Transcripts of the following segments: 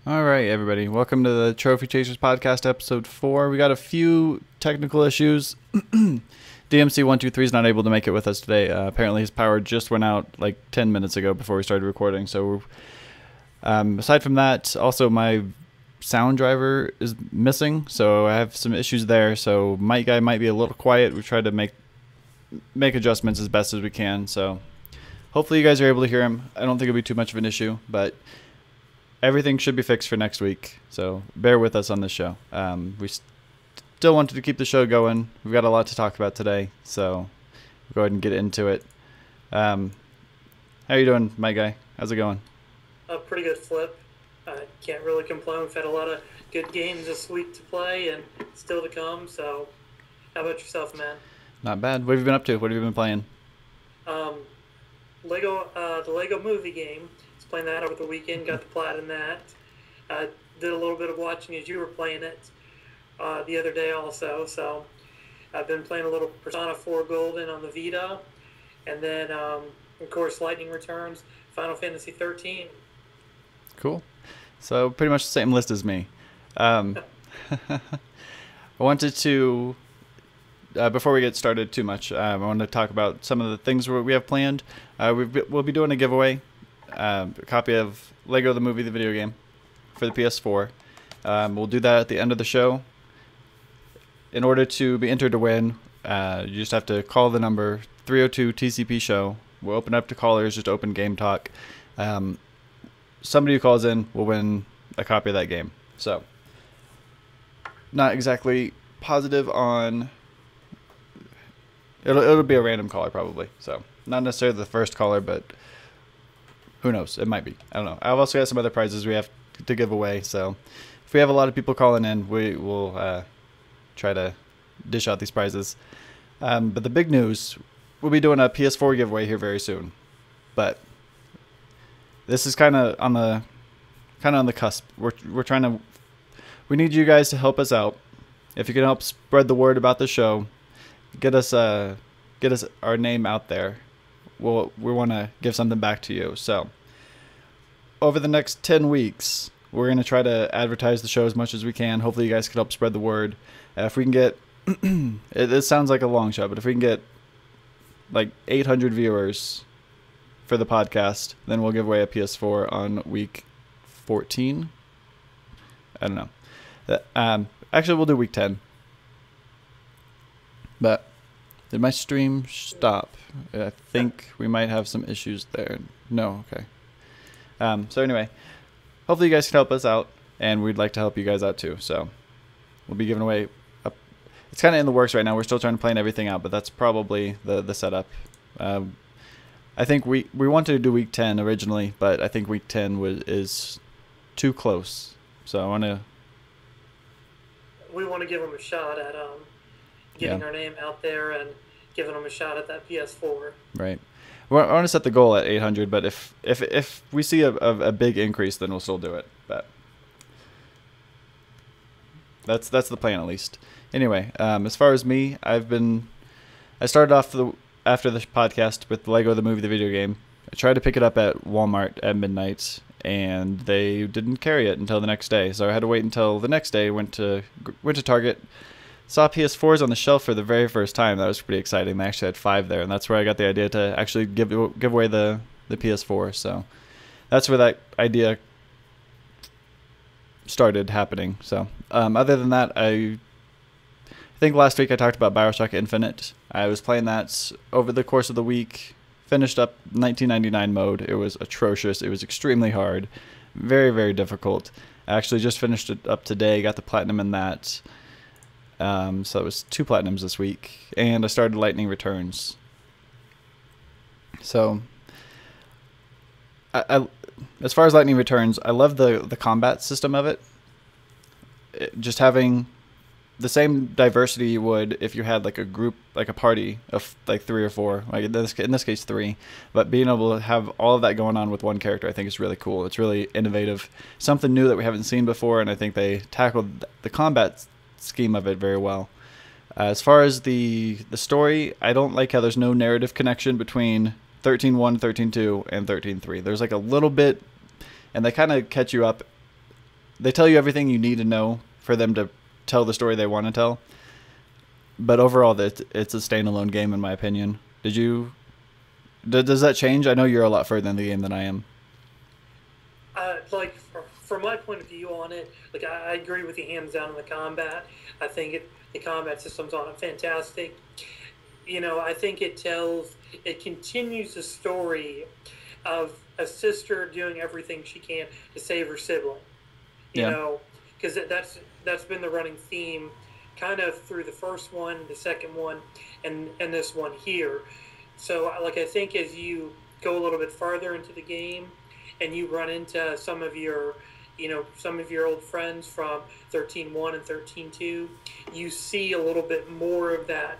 All right, everybody. Welcome to the Trophy Chasers Podcast, Episode 4. We got a few technical issues. DMC123 is not able to make it with us today. Apparently, his power just went out like 10 minutes ago before we started recording. So, aside from that, also my sound driver is missing. So, I have some issues there. So, mic guy might be a little quiet. We tried to make adjustments as best as we can. So, hopefully, you guys are able to hear him. I don't think it'll be too much of an issue, but everything should be fixed for next week, so bear with us on this show. We still wanted to keep the show going. We've got a lot to talk about today, so we'll go ahead and get into it. How are you doing, my guy? How's it going? Pretty good, Flip. I can't really complain. We've had a lot of good games this week to play and still to come, so how about yourself, man? Not bad. What have you been up to? What have you been playing? The Lego movie game. Playing that over the weekend, got the plat in that. Did a little bit of watching as you were playing it the other day also. So I've been playing a little Persona 4 Golden on the Vita. And then, of course, Lightning Returns, Final Fantasy 13. Cool. So pretty much the same list as me. I wanted to, before we get started too much, I want to talk about some of the things we have planned. We'll be doing a giveaway. A copy of Lego the Movie, the video game, for the PS4. We'll do that at the end of the show. In order to be entered to win, you just have to call the number 302 TCP show. We'll open up to callers, just open game talk. Somebody who calls in will win a copy of that game. So, not exactly positive on. It'll be a random caller probably. So, not necessarily the first caller, but who knows? It might be. I don't know. I've also got some other prizes we have to give away. So if we have a lot of people calling in, we will try to dish out these prizes. But the big news, we'll be doing a PS4 giveaway here very soon. But this is kind of on the cusp. We're trying to. We need you guys to help us out. If you can help spread the word about the show, get us our name out there. We want to give something back to you. So over the next 10 weeks, we're going to try to advertise the show as much as we can. Hopefully you guys can help spread the word. If we can get, it sounds like a long shot, but if we can get like 800 viewers for the podcast, then we'll give away a PS4 on week 14. I don't know. Actually, we'll do week 10. But did my stream stop? I think we might have some issues there. No, okay. So anyway, hopefully you guys can help us out, and we'd like to help you guys out too. So we'll be giving away. It's kind of in the works right now. We're still trying to plan everything out, but that's probably the setup. I think we wanted to do week 10 originally, but I think week 10 is too close. So We want to give them a shot at getting our name out there and giving them a shot at that PS4. Right. I want to set the goal at 800, but if we see a big increase, then we'll still do it. But that's the plan at least. Anyway, as far as me, I started off after the podcast with Lego the Movie, the video game. I tried to pick it up at Walmart at midnight, and they didn't carry it until the next day. So I had to wait until the next day. Went to Target. Saw PS4s on the shelf for the very first time. That was pretty exciting. They actually had 5 there, and that's where I got the idea to actually give away the PS4. So that's where that idea started happening. So other than that, I think last week I talked about BioShock Infinite. I was playing that over the course of the week. Finished up 1999 mode. It was atrocious. It was extremely hard. Very, very difficult. I actually just finished it up today. Got the platinum in that. So it was 2 platinums this week, and I started Lightning Returns. So, I as far as Lightning Returns, I love the combat system of it. Just having the same diversity you would if you had like a group, like a party of like 3 or 4, like in this case 3, but being able to have all of that going on with one character, I think is really cool. It's really innovative, something new that we haven't seen before, and I think they tackled the combat scheme of it very well. As far as the story, I don't like how there's no narrative connection between 13.1, 13.2, and 13.3. There's like a little bit, and they kind of catch you up they tell you everything you need to know for them to tell the story they want to tell. But overall, it's a standalone game in my opinion. Does that change? I know you're a lot further in the game than I am. Like from my point of view on it, like I agree with you hands down on the combat. I think the combat systems on it fantastic. I think it continues the story of a sister doing everything she can to save her sibling. Because that's been the running theme, kind of through the first one, the second one, and this one here. So, like, I think as you go a little bit farther into the game, and you run into some of your old friends from 13.1 and 13.2, you see a little bit more of that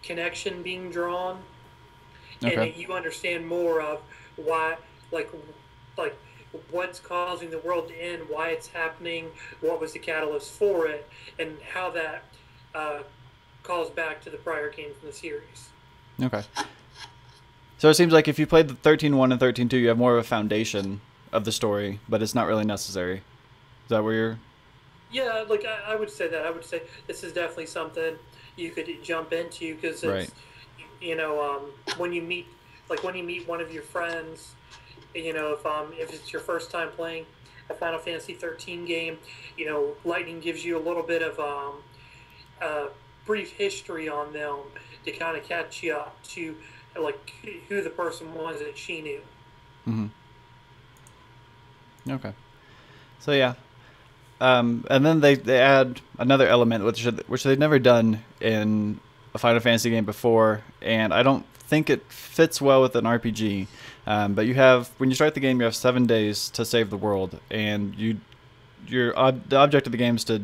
connection being drawn, and you understand more of why, like what's causing the world to end, why it's happening, what was the catalyst for it, and how that calls back to the prior games in the series. Okay. So it seems like if you played the 13.1 and 13.2, you have more of a foundation of the story, but it's not really necessary. Is that where you're... Yeah, like I would say that. I would say this is definitely something you could jump into, because it's, when you meet one of your friends, if it's your first time playing a Final Fantasy 13 game, Lightning gives you a little bit of a brief history on them to kind of catch you up to like who the person was that she knew. Mm-hmm. Okay. So yeah. And then they add another element which they've never done in a Final Fantasy game before, and I don't think it fits well with an RPG. But when you start the game, you have 7 days to save the world, and the object of the game is to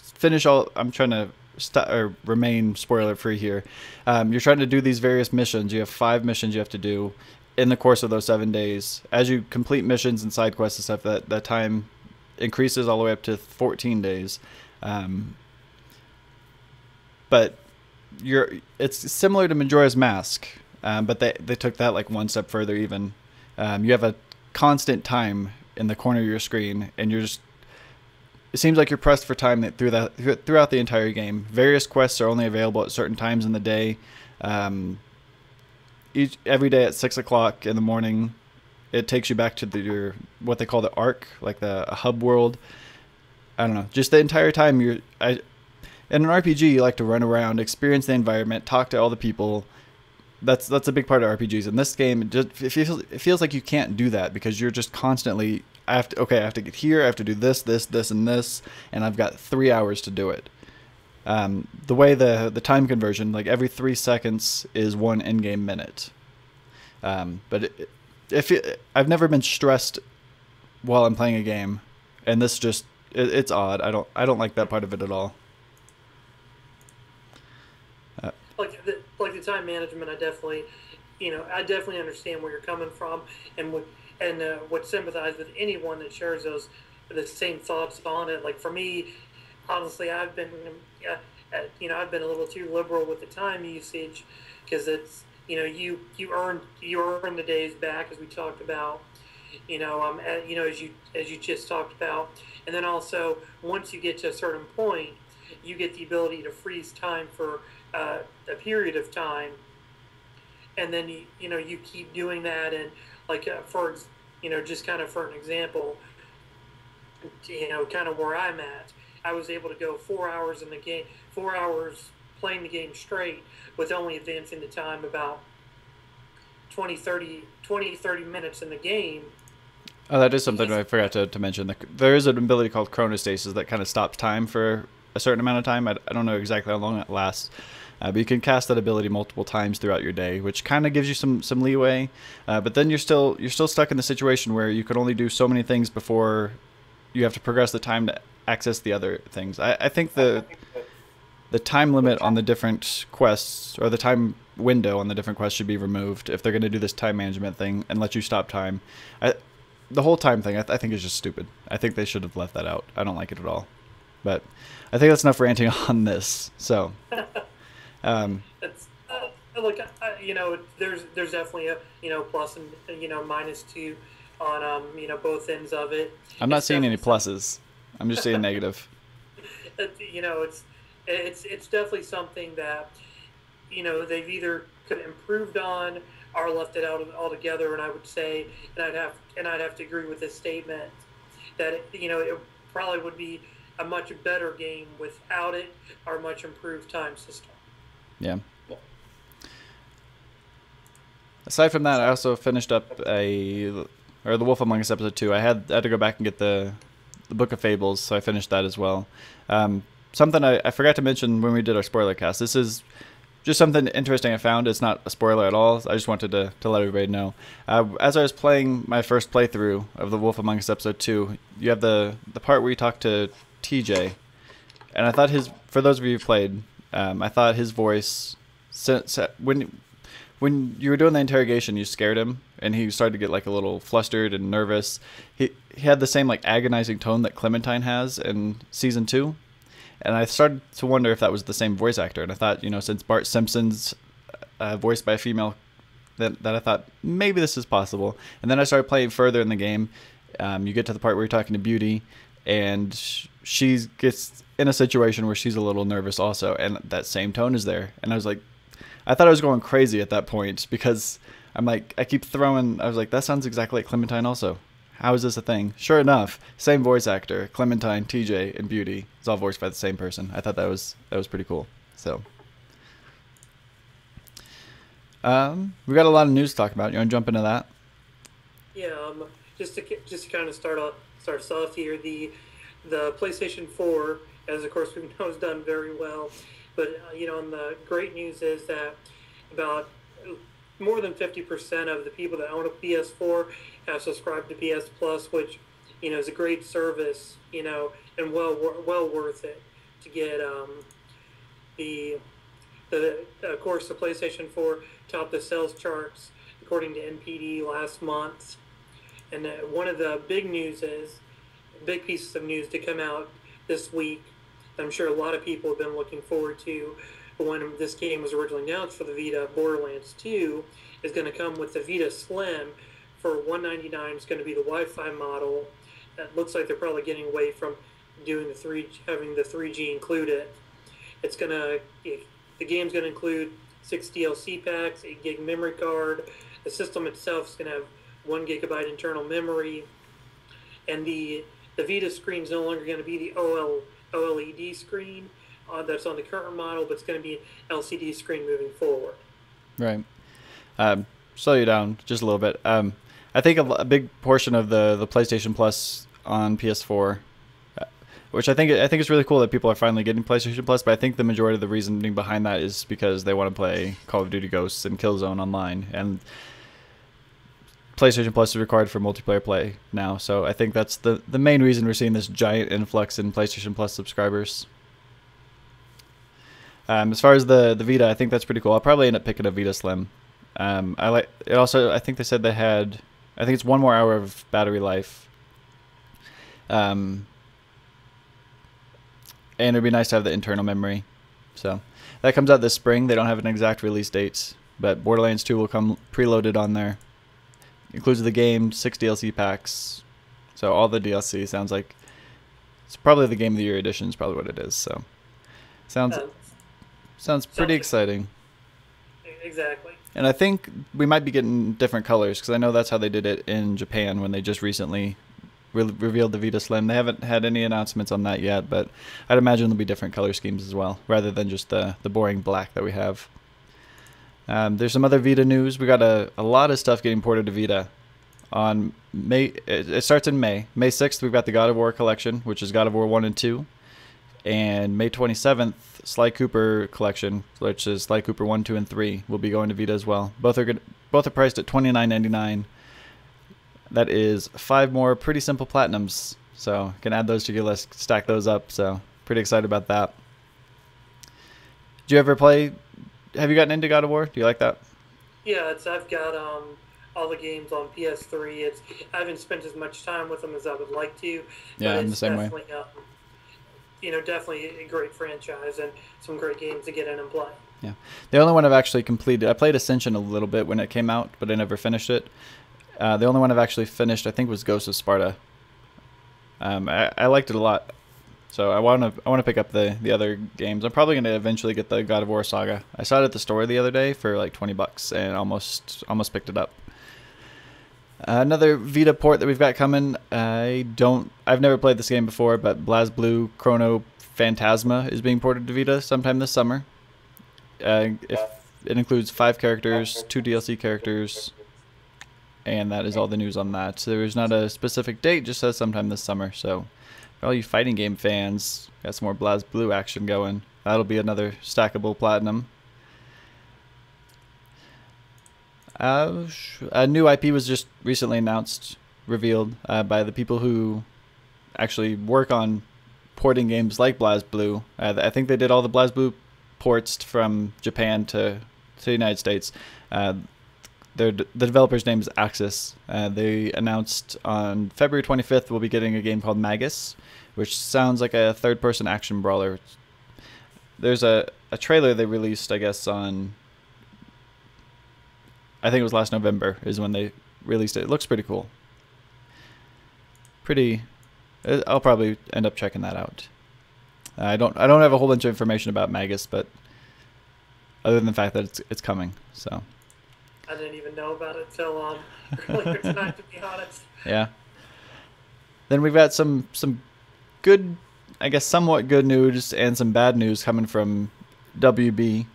finish all. I'm trying to remain spoiler free here. You're trying to do these various missions. You have 5 missions you have to do in the course of those 7 days. As you complete missions and side quests and stuff, that time increases all the way up to 14 days. But it's similar to Majora's Mask, but they took that like one step further even. You have a constant time in the corner of your screen, and it seems like you're pressed for time throughout the entire game. Various quests are only available at certain times in the day. Every day at 6 o'clock in the morning, it takes you back to what they call the Ark, like the hub world. I don't know. Just the entire time in an RPG, you like to run around, experience the environment, talk to all the people. That's a big part of RPGs. In this game, it feels like you can't do that, because you're just constantly, I have to get here, I have to do this, and this, and I've got 3 hours to do it. The way the time conversion, like every 3 seconds is 1 in-game minute. But I've never been stressed while I'm playing a game, and this it's odd. I don't like that part of it at all. Like the time management, I definitely understand where you're coming from, and would sympathize with anyone that shares the same thoughts on it. Like for me, honestly, I've been a little too liberal with the time usage, because it's you earn the days back, as we talked about, as you just talked about, and then also once you get to a certain point, you get the ability to freeze time for a period of time, and then you keep doing that, and like just kind of for an example, kind of where I'm at, I was able to go 4 hours in the game, 4 hours playing the game straight, with only advancing the time about 30 minutes in the game. Oh, that is something I forgot to mention. There is an ability called chronostasis that kind of stops time for a certain amount of time. I don't know exactly how long it lasts, but you can cast that ability multiple times throughout your day, which kind of gives you some leeway. But then you're still stuck in the situation where you can only do so many things before you have to progress the time to access the other things. I think the time limit on the different quests, or the time window on the different quests, should be removed if they're going to do this time management thing and let you stop time. The whole time thing, I think, is just stupid. I think they should have left that out. I don't like it at all. But I think that's enough ranting on this. So, it's look, there's definitely a plus and minus to on both ends of it. I'm not seeing any pluses. I'm just seeing negative. It's definitely something that they've either could have improved on or left it out altogether. And I would say, and I'd have to agree with this statement that it probably would be a much better game without it, or a much improved time system. Yeah. Aside from that, I also finished up The Wolf Among Us episode 2. I had to go back and get the Book of Fables, so I finished that as well. Something I forgot to mention when we did our spoiler cast. This is just something interesting I found. It's not a spoiler at all. I just wanted to let everybody know. As I was playing my first playthrough of The Wolf Among Us episode 2, you have the part where you talk to TJ, and I thought for those of you who played, I thought his voice, when you were doing the interrogation, you scared him, and he started to get like a little flustered and nervous. He had the same like agonizing tone that Clementine has in season 2, and I started to wonder if that was the same voice actor. And I thought, since Bart Simpson's voiced by a female, that I thought maybe this is possible. And then I started playing further in the game. You get to the part where you're talking to Beauty, and she gets in a situation where she's a little nervous also, and that same tone is there. And I was like, I thought I was going crazy at that point, because I was like, that sounds exactly like Clementine also. How is this a thing? Sure enough, same voice actor, Clementine, TJ, and Beauty. It's all voiced by the same person. I thought that was pretty cool. So, we got a lot of news to talk about. You want to jump into that? Yeah, just to kind of start us off here, the PlayStation 4, as of course we know, has done very well. But, and the great news is that about more than 50% of the people that own a PS4 have subscribed to PS Plus, which, is a great service, and well worth it to get of course, the PlayStation 4 topped the sales charts according to NPD last month. And one of the big pieces of news to come out this week, I'm sure a lot of people have been looking forward to when this game was originally announced for the Vita. Borderlands 2 is going to come with the Vita Slim for $199. It's going to be the Wi-Fi model. It looks like they're probably getting away from doing having the 3G included. The game's going to include 6 DLC packs, 8 gig memory card. The system itself is going to have 1 gigabyte internal memory, and the Vita screen is no longer going to be the OLED screen that's on the current model, but it's going to be an LCD screen moving forward. Right. Slow you down just a little bit. I think a big portion of the PlayStation Plus on PS4, which I think it's really cool that people are finally getting PlayStation Plus, but I think the majority of the reasoning behind that is because they want to play Call of Duty Ghosts and Killzone online, and PlayStation Plus is required for multiplayer play now, so I think that's the main reason we're seeing this giant influx in PlayStation Plus subscribers. As far as the Vita, I think that's pretty cool. I'll probably end up picking a Vita Slim. I like it. Also, I think they said they had, I think it's 1 more hour of battery life. And it'd be nice to have the internal memory. So that comes out this spring. They don't have an exact release date, but Borderlands 2 will come preloaded on there. Includes the game, 6 DLC packs. So all the DLC sounds like it's probably the Game of the Year edition is probably what it is. So sounds pretty exciting. Exactly. And I think we might be getting different colors, because I know that's how they did it in Japan when they just recently revealed the Vita Slim. They haven't had any announcements on that yet, but I'd imagine there'll be different color schemes as well, rather than just the boring black that we have. There's some other Vita news. We got a lot of stuff getting ported to Vita. On May, it starts in May. May 6th, we've got the God of War collection, which is God of War 1 and 2. And May 27th, Sly Cooper collection, which is Sly Cooper 1, 2, and 3, will be going to Vita as well. Both are priced at $29.99. That is 5 more Pretty Simple Platinums. So you can add those to your list, stack those up. So pretty excited about that. Did you ever play? Have you gotten into God of War? Do you like that? Yeah, I've got all the games on PS3. I haven't spent as much time with them as I would like to. Yeah, in the same way. Definitely a great franchise and some great games to get in and play. Yeah, the only one I've actually completed, I played Ascension a little bit when it came out, but I never finished it. The only one I've actually finished, I think, was Ghost of Sparta. I liked it a lot, so I want to pick up the other games. I'm probably going to eventually get the God of War Saga. I saw it at the store the other day for like $20 and almost picked it up. Another Vita port that we've got coming. I've never played this game before, but BlazBlue Chrono Phantasma is being ported to Vita sometime this summer. If it includes 5 characters, 2 DLC characters, and that is all the news on that. So there's not a specific date, just says sometime this summer. So for all you fighting game fans, got some more BlazBlue action going. That'll be another stackable platinum. A new IP was just recently revealed by the people who actually work on porting games like BlazBlue. I think they did all the BlazBlue ports from Japan to the United States. The developer's name is Axis. They announced on February 25th we'll be getting a game called Magus, which sounds like a third-person action brawler. There's a trailer they released, I guess, on... I think it was last November is when they released it. It looks pretty cool. I'll probably end up checking that out. I don't have a whole bunch of information about Magus, but other than the fact that it's coming, so... I didn't even know about it till earlier tonight, to be honest. Yeah. Then we've got some good, I guess somewhat good news and some bad news coming from WB,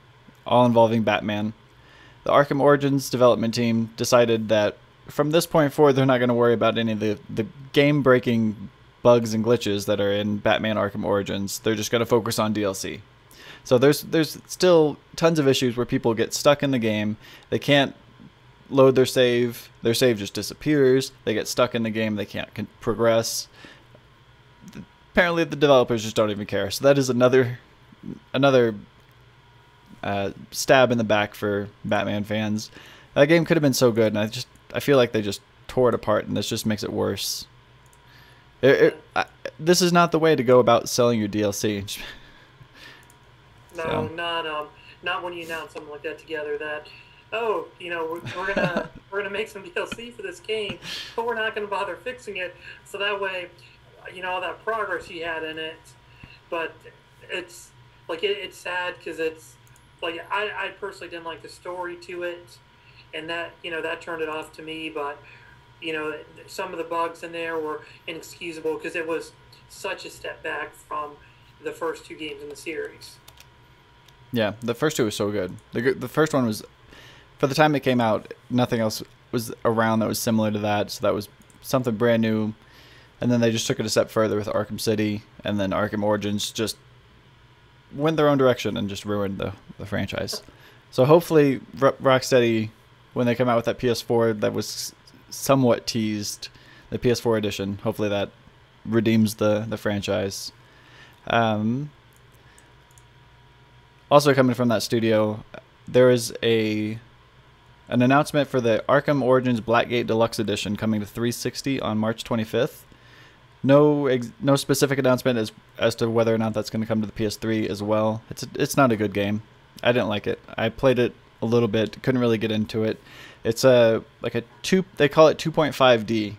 all involving Batman. The Arkham Origins development team decided that from this point forward they're not going to worry about any of the game-breaking bugs and glitches that are in Batman Arkham Origins. They're just going to focus on DLC. So there's still tons of issues where people get stuck in the game. They can't load their save. Their save just disappears. They get stuck in the game. They can't progress. Apparently the developers just don't even care. So that is another stab in the back for Batman fans. That game could have been so good, and I feel like they just tore it apart, and this just makes it worse. This is not the way to go about selling your DLC. No, So. not when you announce something like that together. That, we're gonna make some DLC for this game, but we're not gonna bother fixing it. So that way, all that progress you had in it. But it's like it's sad because it's like I personally didn't like the story to it, and that that turned it off to me. But some of the bugs in there were inexcusable because it was such a step back from the first 2 games in the series. Yeah, the first 2 was so good. The first one was, for the time it came out, nothing else was around that was similar to that, so that was something brand new. And then they just took it a step further with Arkham City, and then Arkham Origins just went their own direction and just ruined the franchise. So hopefully Rocksteady, when they come out with that PS4 that was somewhat teased, the PS4 edition, hopefully that redeems the franchise. Also coming from that studio, there is an announcement for the Arkham Origins Blackgate Deluxe Edition coming to 360 on March 25th. No specific announcement as to whether or not that's going to come to the PS3 as well. It's not a good game. I didn't like it. I played it a little bit, couldn't really get into it. It's they call it 2.5D.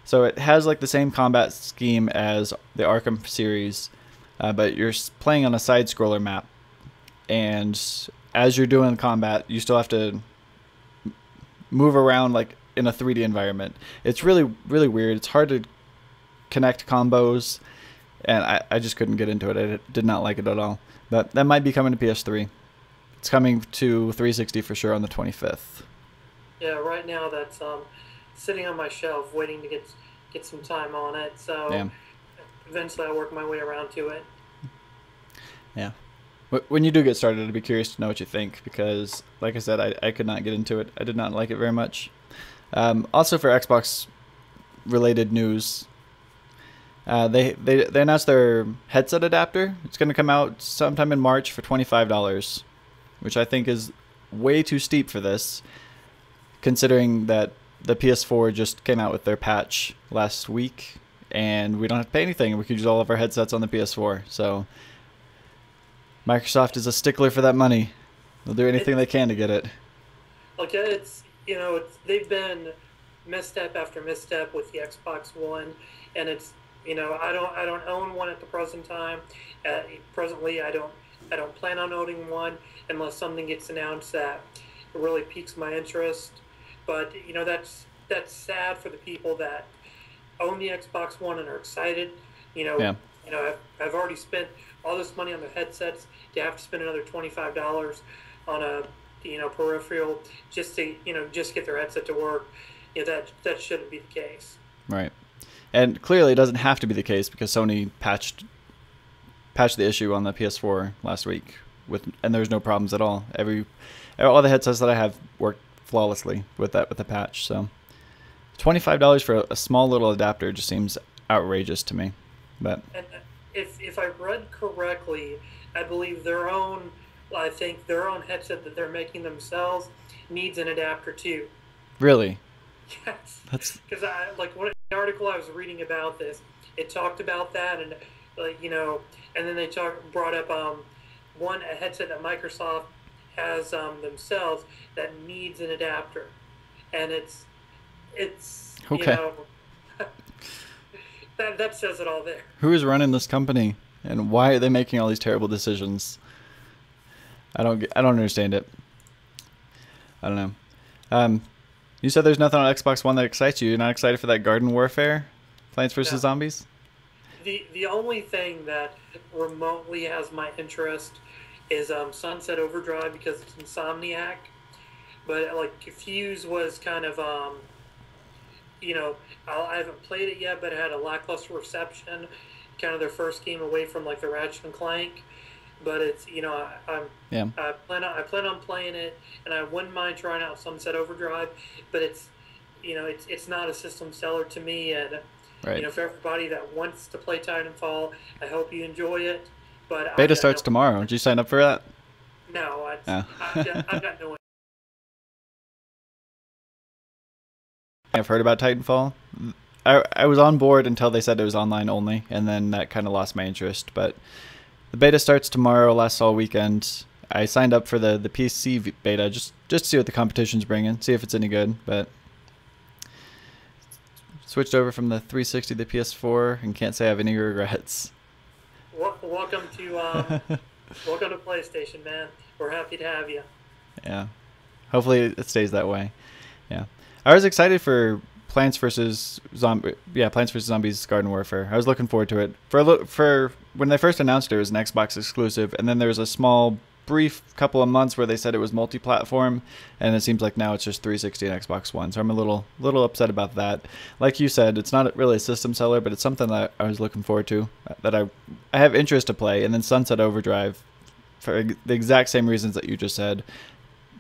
So it has like the same combat scheme as the Arkham series, but you're playing on a side-scroller map. And as you're doing combat, you still have to move around like in a 3D environment. It's really, really weird. It's hard to connect combos, and I just couldn't get into it. I did not like it at all. But that might be coming to PS3. It's coming to 360 for sure on the 25th. Yeah, right now that's sitting on my shelf waiting to get some time on it. So Yeah. Eventually I'll work my way around to it. Yeah. When you do get started, I'd be curious to know what you think, because, like I said, I could not get into it. I did not like it very much. Also, for Xbox-related news, they announced their headset adapter. It's going to come out sometime in March for $25, which I think is way too steep for this, considering that the PS4 just came out with their patch last week, and we don't have to pay anything. We can use all of our headsets on the PS4, so... Microsoft is a stickler for that money. They'll do anything they can to get it. Like they've been misstep after misstep with the Xbox One, and it's, I don't own one at the present time. Presently, I don't plan on owning one unless something gets announced that really piques my interest. But that's sad for the people that own the Xbox One and are excited. You know, Yeah. I've already spent all this money on the headsets. To have to spend another $25 on a peripheral just to just get their headset to work. That shouldn't be the case. Right. And clearly it doesn't have to be the case because Sony patched the issue on the PS4 last week and there's no problems at all. All the headsets that I have work flawlessly with the patch. So $25 for a small little adapter just seems outrageous to me. But And if I read correctly, I believe I think their own headset that they're making themselves needs an adapter too. really, Yes, that's because the article I was reading about this, it talked about that, and and then they brought up a headset that Microsoft has themselves that needs an adapter, and it's okay. that says it all there. Who is running this company and why are they making all these terrible decisions? I don't understand it. I don't know. You said there's nothing on Xbox One that excites you. You're not excited for that Garden Warfare, Plants vs No. Zombies? The only thing that remotely has my interest is Sunset Overdrive because it's Insomniac. But Fuse was kind of I haven't played it yet, but it had a lackluster reception. Kind of their first game away from the Ratchet and Clank. But it's Yeah. I plan on playing it, and I wouldn't mind trying out Sunset Overdrive. But it's not a system seller to me, and Right. for everybody that wants to play Titanfall, I hope you enjoy it. But Beta starts tomorrow. Did you sign up for that? No, Oh. I've got no. I've heard about Titanfall. I was on board until they said it was online only, and then that kind of lost my interest. But the beta starts tomorrow, lasts all weekend. I signed up for the PC beta just to see what the competition's bringing, see if it's any good. But switched over from the 360 to the PS4 and can't say I have any regrets. Welcome to PlayStation, man. We're happy to have you. Yeah. Hopefully it stays that way. Yeah. I was excited for Plants vs. Zombies Garden Warfare. I was looking forward to it. For when they first announced it was an Xbox exclusive, and then there was a small brief couple of months where they said it was multi-platform, and it seems like now it's just 360 and Xbox One. So I'm a little upset about that. Like you said, it's not really a system seller, but it's something that I was looking forward to, that I have interest to play. And then Sunset Overdrive, for the exact same reasons that you just said.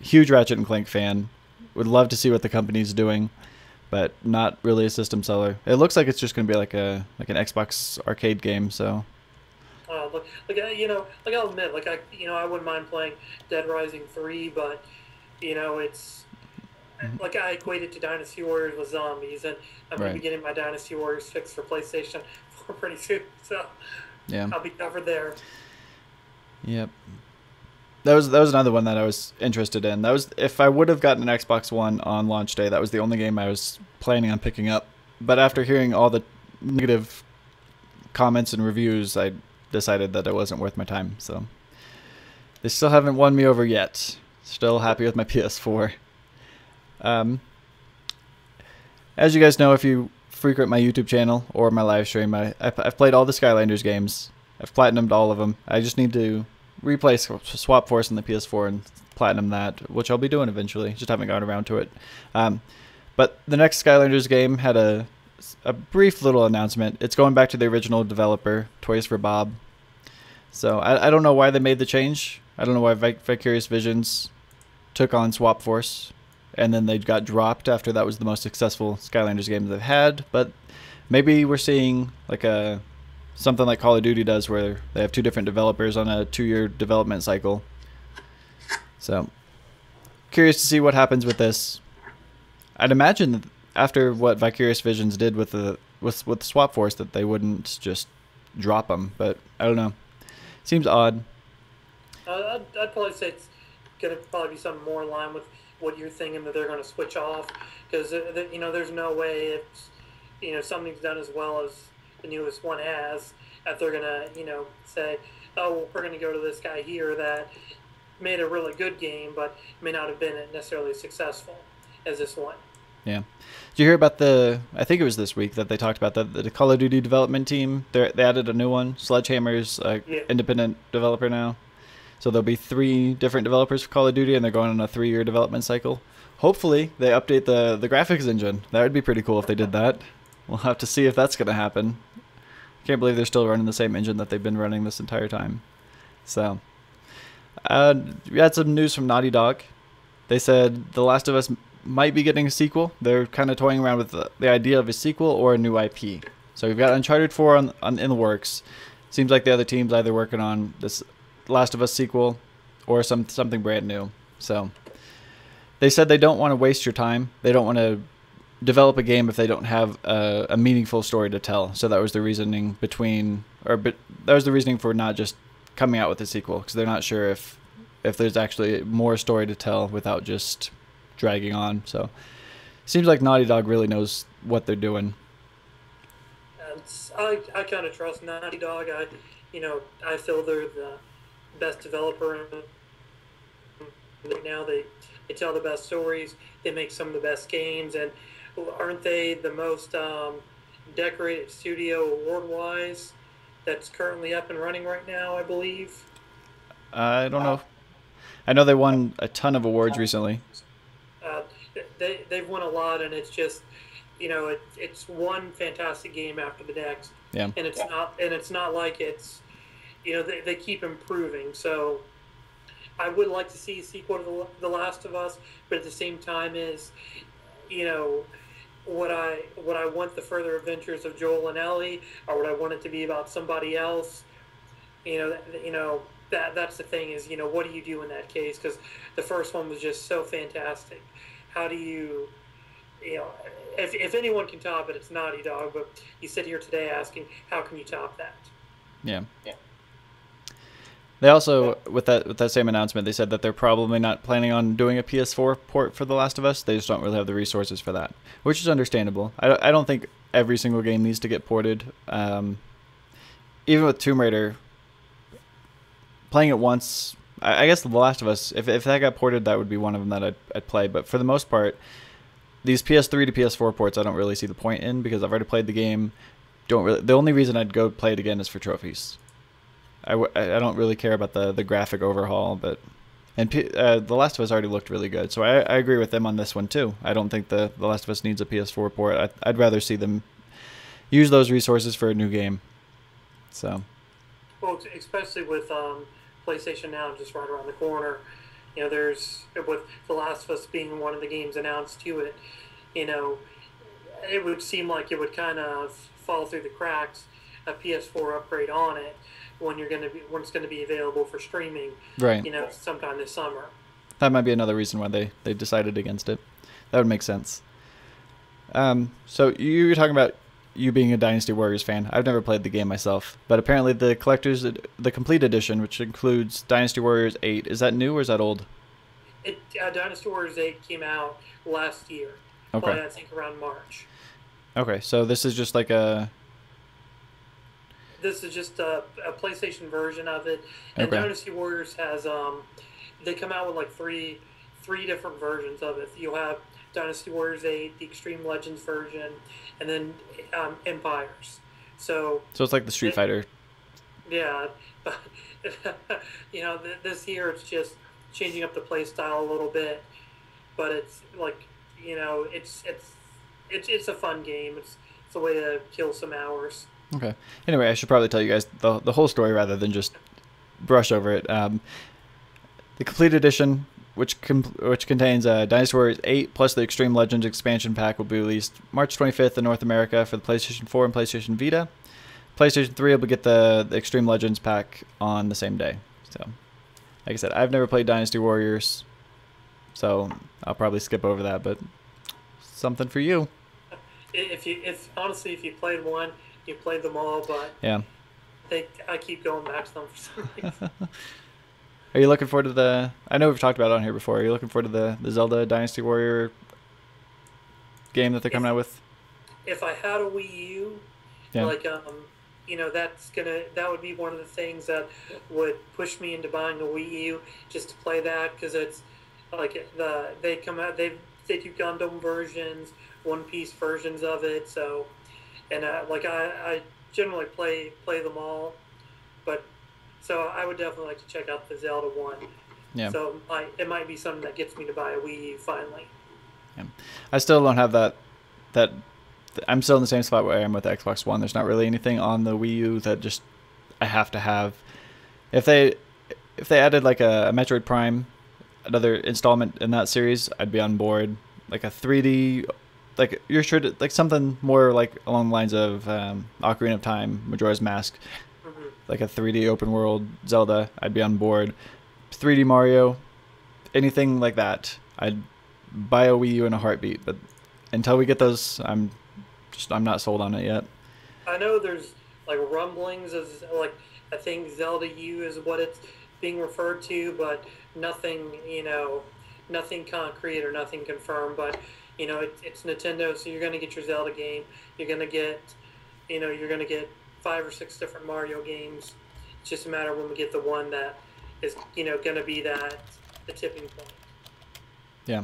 Huge Ratchet and Clank fan. Would love to see what the company's doing, but not really a system seller. It looks like it's just going to be like an Xbox arcade game. So I'll admit, I wouldn't mind playing Dead Rising 3, but it's I equate it to Dynasty Warriors with zombies, and I'm going to be getting my Dynasty Warriors fix for PlayStation 4 pretty soon, so yeah, I'll be covered there. Yep. That was another one that I was interested in. That was, if I would have gotten an Xbox One on launch day, that was the only game I was planning on picking up. But after hearing all the negative comments and reviews, I decided that it wasn't worth my time. So they still haven't won me over yet. Still happy with my PS4. As you guys know, if you frequent my YouTube channel or my live stream, I've played all the Skylanders games. I've platinumed all of them. I just need to replay Swap Force in the PS4 and platinum that, which I'll be doing eventually. Just haven't gotten around to it. But the next Skylanders game had a brief little announcement. It's going back to the original developer, Toys for Bob. So I don't know why they made the change. I don't know why Vicarious Visions took on Swap Force, and then they got dropped after that was the most successful Skylanders game they've had. But maybe we're seeing something like Call of Duty does, where they have two different developers on a 2-year development cycle. So, curious to see what happens with this. I'd imagine that after what Vicarious Visions did with Swap Force, that they wouldn't just drop them. But I don't know. Seems odd. I'd probably say it's gonna probably be something more in line with what you're thinking that they're going to switch off, because there's no way if something's done as well as the newest one has, that they're going to say, oh, well, we're going to go to this guy here that made a really good game, but may not have been necessarily successful as this one. Yeah. Did you hear about I think it was this week that they talked about the Call of Duty development team? They added a new one. Sledgehammer's independent developer now. So there'll be 3 different developers for Call of Duty, and they're going on a 3-year development cycle. Hopefully, they update the graphics engine. That would be pretty cool if they did that. We'll have to see if that's going to happen. Can't believe they're still running the same engine that they've been running this entire time. So, we had some news from Naughty Dog. They said The Last of Us might be getting a sequel. They're kind of toying around with the idea of a sequel or a new IP. So we've got Uncharted 4 in the works. Seems like the other team's either working on this Last of Us sequel or something brand new. So they said they don't want to waste your time. They don't want to develop a game if they don't have a meaningful story to tell. So that was the reasoning that was the reasoning for not just coming out with a sequel, because they're not sure if there's actually more story to tell without just dragging on. So seems like Naughty Dog really knows what they're doing. I kind of trust Naughty Dog. I feel they're the best developer right now. They tell the best stories. They make some of the best games, and aren't they the most decorated studio award-wise that's currently up and running right now, I believe? I don't know. I know they won a ton of awards recently. They've won a lot, and it's just, it's one fantastic game after the next. Yeah. And it's not like it's, they keep improving. So I would like to see a sequel to The Last of Us, but at the same time is, would I want the further adventures of Joel and Ellie, or would I want it to be about somebody else? That's the thing is, what do you do in that case? Because the first one was just so fantastic. How do you, if anyone can top it, it's Naughty Dog. But you sit here today asking, how can you top that? Yeah. They also, with that same announcement, they said that they're probably not planning on doing a PS4 port for The Last of Us. They just don't really have the resources for that, which is understandable. I don't think every single game needs to get ported. Even with Tomb Raider, playing it once, I guess The Last of Us, if that got ported, that would be one of them that I'd play. But for the most part, these PS3 to PS4 ports, I don't really see the point in, because I've already played the game. The only reason I'd go play it again is for trophies. I don't really care about the graphic overhaul, and The Last of Us already looked really good, so I agree with them on this one too. I don't think The Last of Us needs a PS4 port. I'd rather see them use those resources for a new game. So, well, especially with PlayStation Now just right around the corner, there's, with The Last of Us being one of the games announced to it, it would seem like it would kind of fall through the cracks, a PS4 upgrade on it, when it's going to be available for streaming, right? Sometime this summer. That might be another reason why they decided against it. That would make sense. So you were talking about you being a Dynasty Warriors fan. I've never played the game myself, but apparently the complete edition, which includes Dynasty Warriors 8, is that new or is that old? Dynasty Warriors 8 came out last year. Okay. Probably, I think around March. Okay, so this is just like This is just a PlayStation version of it, and okay. Dynasty Warriors has they come out with like three different versions of it. You'll have Dynasty Warriors 8, the Extreme Legends version, and then Empires. So it's like the Street Fighter. Yeah, but this year it's just changing up the play style a little bit, but it's like it's a fun game. It's a way to kill some hours. Okay. Anyway, I should probably tell you guys the whole story rather than just brush over it. The complete edition, which contains Dynasty Warriors 8 plus the Extreme Legends expansion pack, will be released March 25th in North America for the PlayStation 4 and PlayStation Vita. PlayStation 3 will get the Extreme Legends pack on the same day. So, like I said, I've never played Dynasty Warriors, so I'll probably skip over that, but something for you. Honestly, if you played one, you played them all, but yeah, I keep going back to them for some reason. Are you looking forward to the? I know we've talked about it on here before. Are you looking forward to the Zelda Dynasty Warrior game that they're coming out with? If I had a Wii U, Yeah. like that would be one of the things that would push me into buying a Wii U just to play that, because it's like they come out they do Gundam versions, One Piece versions of it. So, and like I generally play them all, but so I would definitely like to check out the Zelda one. Yeah. So it might be something that gets me to buy a Wii U finally. Yeah. I still don't have that. I'm still in the same spot where I am with the Xbox One. There's not really anything on the Wii U that just I have to have. If they added like a Metroid Prime, another installment in that series, I'd be on board. Like a 3D, like you're sure to, like something more like along the lines of Ocarina of Time, Majora's Mask, like a 3D open world Zelda, I'd be on board. 3D Mario, anything like that, I'd buy a Wii U in a heartbeat. But until we get those, I'm not sold on it yet. I know there's like rumblings as like I think Zelda U is what it's being referred to, but nothing nothing concrete or nothing confirmed. But it's Nintendo, so you're gonna get your Zelda game. You're gonna get 5 or 6 different Mario games. It's just a matter of when we get the one that is gonna be the tipping point. Yeah.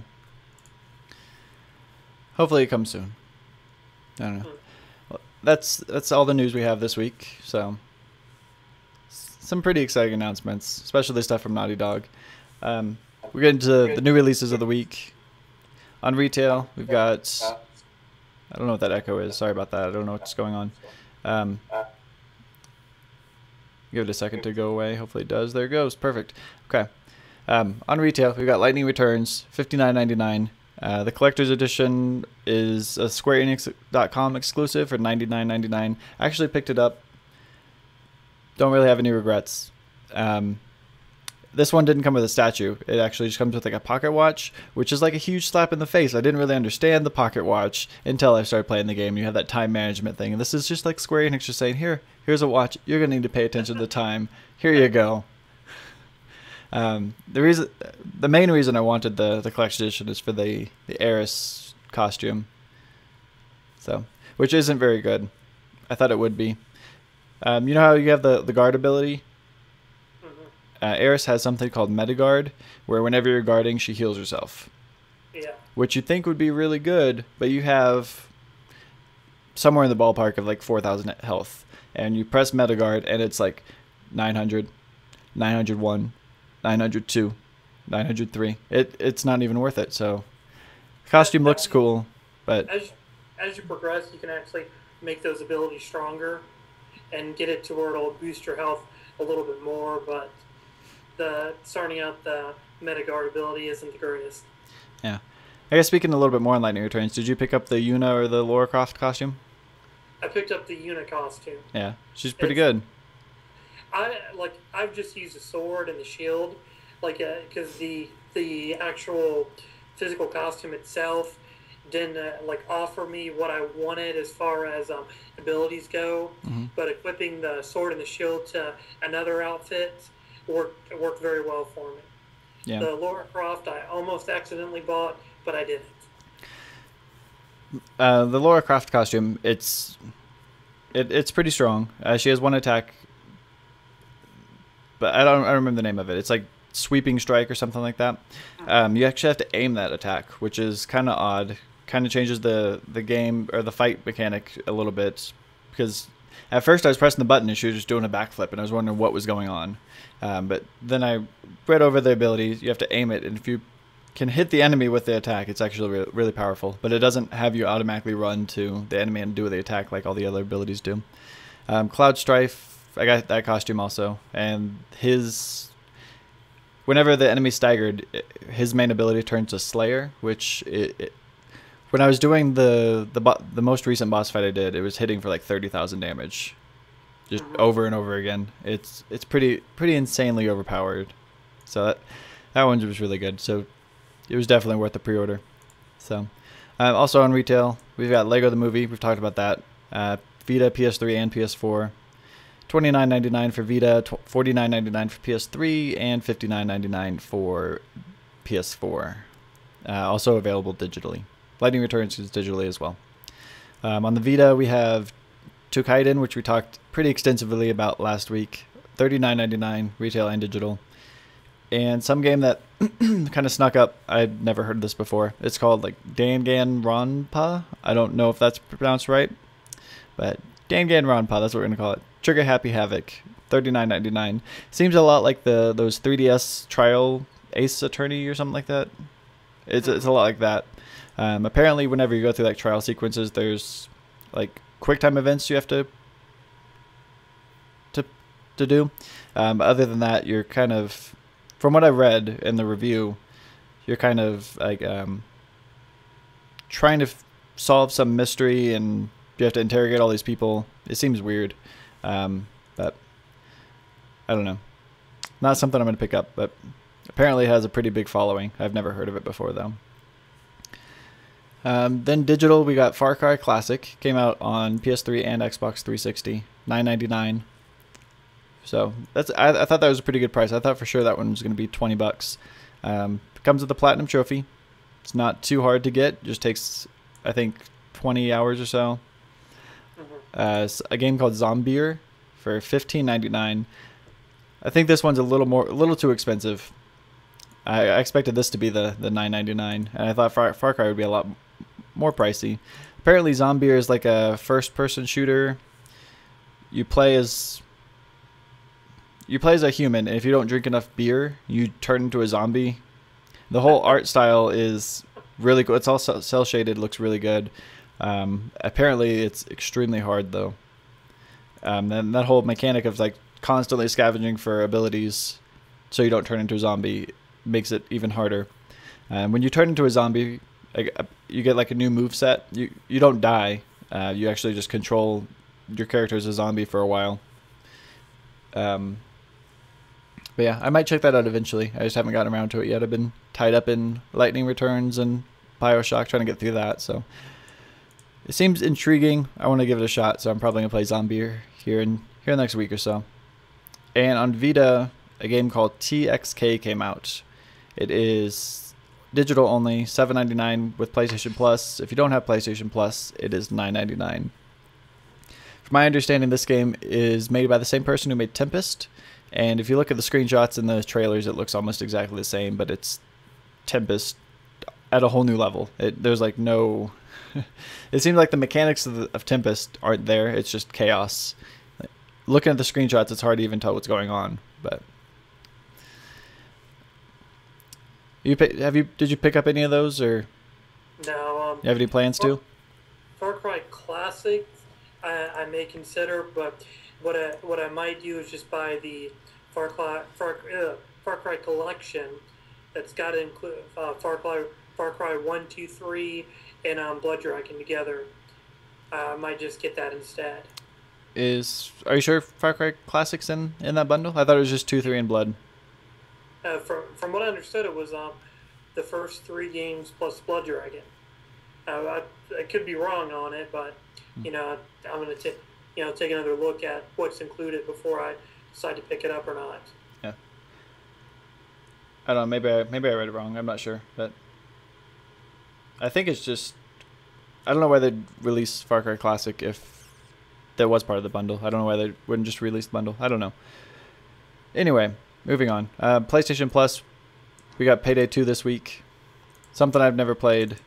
Hopefully it comes soon. I don't know. Well, that's all the news we have this week. So some pretty exciting announcements, especially the stuff from Naughty Dog. We're getting to the new releases of the week. On retail, we've got... I don't know what that echo is. Sorry about that. I don't know what's going on. Give it a second to go away. Hopefully it does. There it goes. Perfect. Okay. On retail, we've got Lightning Returns, $59.99. The collector's edition is a SquareEnix.com exclusive for $99.99. I actually picked it up. Don't really have any regrets. This one didn't come with a statue. It actually just comes with like a pocket watch, which is like a huge slap in the face. I didn't really understand the pocket watch until I started playing the game. You have that time management thing, and this is just like Square Enix just saying, here's a watch. You're gonna need to pay attention to the time. Here you go. The main reason I wanted the collection edition is for the Aeris costume. So, which isn't very good. I thought it would be. You know how you have the guard ability? Aeris has something called Metagard, where whenever you're guarding, she heals herself. Yeah. Which you'd think would be really good, but you have somewhere in the ballpark of like 4,000 health. And you press Metagard, and it's like 900, 901, 902, 903. It's not even worth it. So, costume looks cool, but as you progress, you can actually make those abilities stronger and get it to where it'll boost your health a little bit more. But starting out the Metagard ability isn't the greatest. Yeah, I guess speaking a little bit more on Lightning Returns, did you pick up the Yuna or the Lara Croft costume? I picked up the Yuna costume. Yeah, she's pretty good. I've just used the sword and the shield, because the actual physical costume itself didn't offer me what I wanted as far as abilities go. Mm-hmm. But equipping the sword and the shield to another outfit worked very well for me. Yeah. The Lara Croft I almost accidentally bought, but I didn't. The Lara Croft costume, it's pretty strong. She has one attack, but I don't remember the name of it. It's like Sweeping Strike or something like that. You actually have to aim that attack, which is kind of odd. Kind of changes the game or the fight mechanic a little bit, because at first I was pressing the button and she was just doing a backflip, and I was wondering what was going on. But then I read over the abilities. You have to aim it, and if you can hit the enemy with the attack, it's actually really powerful. But it doesn't have you automatically run to the enemy and do the attack like all the other abilities do. Cloud Strife, I got that costume also, and whenever the enemy's staggered, his main ability turns to Slayer, which when I was doing the most recent boss fight I did, it was hitting for like 30,000 damage, just over and over again. It's pretty insanely overpowered. So that one was really good. So it was definitely worth the pre-order. So also on retail, we've got Lego the Movie. We've talked about that. Vita, PS3, and PS4. $29.99 for Vita, $49.99 for PS3, and $59.99 for PS4. Also available digitally. Lightning Returns is digitally as well. On the Vita, we have Toukiden, which we talked pretty extensively about last week. $39.99 retail and digital. And some game that kind of snuck up. I'd never heard of this before. It's called like Danganronpa. I don't know if that's pronounced right, but Danganronpa, that's what we're gonna call it. Trigger Happy Havoc, $39.99. Seems a lot like those 3DS Trial Ace Attorney or something like that. It's a lot like that. Apparently, whenever you go through like trial sequences, there's like QuickTime events you have to do. Other than that, you're kind of, from what I read in the review, you're kind of like trying to solve some mystery, and you have to interrogate all these people. It seems weird, but I don't know. Not something I'm going to pick up, but apparently it has a pretty big following. I've never heard of it before, though. Then digital, we got Far Cry Classic. Came out on PS3 and Xbox 360. $9.99. So I thought that was a pretty good price. I thought for sure that one was going to be $20. Comes with the Platinum Trophy. It's not too hard to get. Just takes, I think, 20 hours or so. It's a game called Zombier for $15.99. I think this one's a little too expensive. I expected this to be the $9.99, and I thought Far Cry would be a lot more pricey. Apparently, Zombier is like a first-person shooter. You play as a human, and if you don't drink enough beer, you turn into a zombie. The whole art style is really cool. It's all cel-shaded, looks really good. Apparently, it's extremely hard, though. And that whole mechanic of like constantly scavenging for abilities so you don't turn into a zombie makes it even harder. When you turn into a zombie, you get like a new move set. You don't die. You actually just control your character as a zombie for a while. But yeah, I might check that out eventually. I just haven't gotten around to it yet. I've been tied up in Lightning Returns and BioShock trying to get through that. So it seems intriguing. I want to give it a shot. So I'm probably gonna play Zombier here next week or so. And on Vita, a game called TXK came out. It is digital only, $7.99 with PlayStation Plus. If you don't have PlayStation Plus, it is $9.99. From my understanding, this game is made by the same person who made Tempest. And if you look at the screenshots and the trailers, it looks almost exactly the same, but it's Tempest at a whole new level. There's like no... It seems like the mechanics of Tempest aren't there. It's just chaos. Looking at the screenshots, it's hard to even tell what's going on. But did you pick up any of those, or no? You have any plans to? Far Cry Classic, I may consider, but what I might do is just buy the Far Cry Collection that's got to include Far Cry 1, 2, 3, and Blood Dragon together. I might just get that instead. Are you sure Far Cry Classic's in that bundle? I thought it was just 2, 3, and Blood. From what I understood, it was the first 3 games plus Blood Dragon. I could be wrong on it, but I'm gonna take another look at what's included before I decide to pick it up or not. Yeah. I don't know. Maybe I read it wrong. I'm not sure, but I think it's just, I don't know why they'd release Far Cry Classic if that was part of the bundle. I don't know why they wouldn't just release the bundle. I don't know. Anyway, moving on. PlayStation Plus, we got Payday 2 this week. Something I've never played.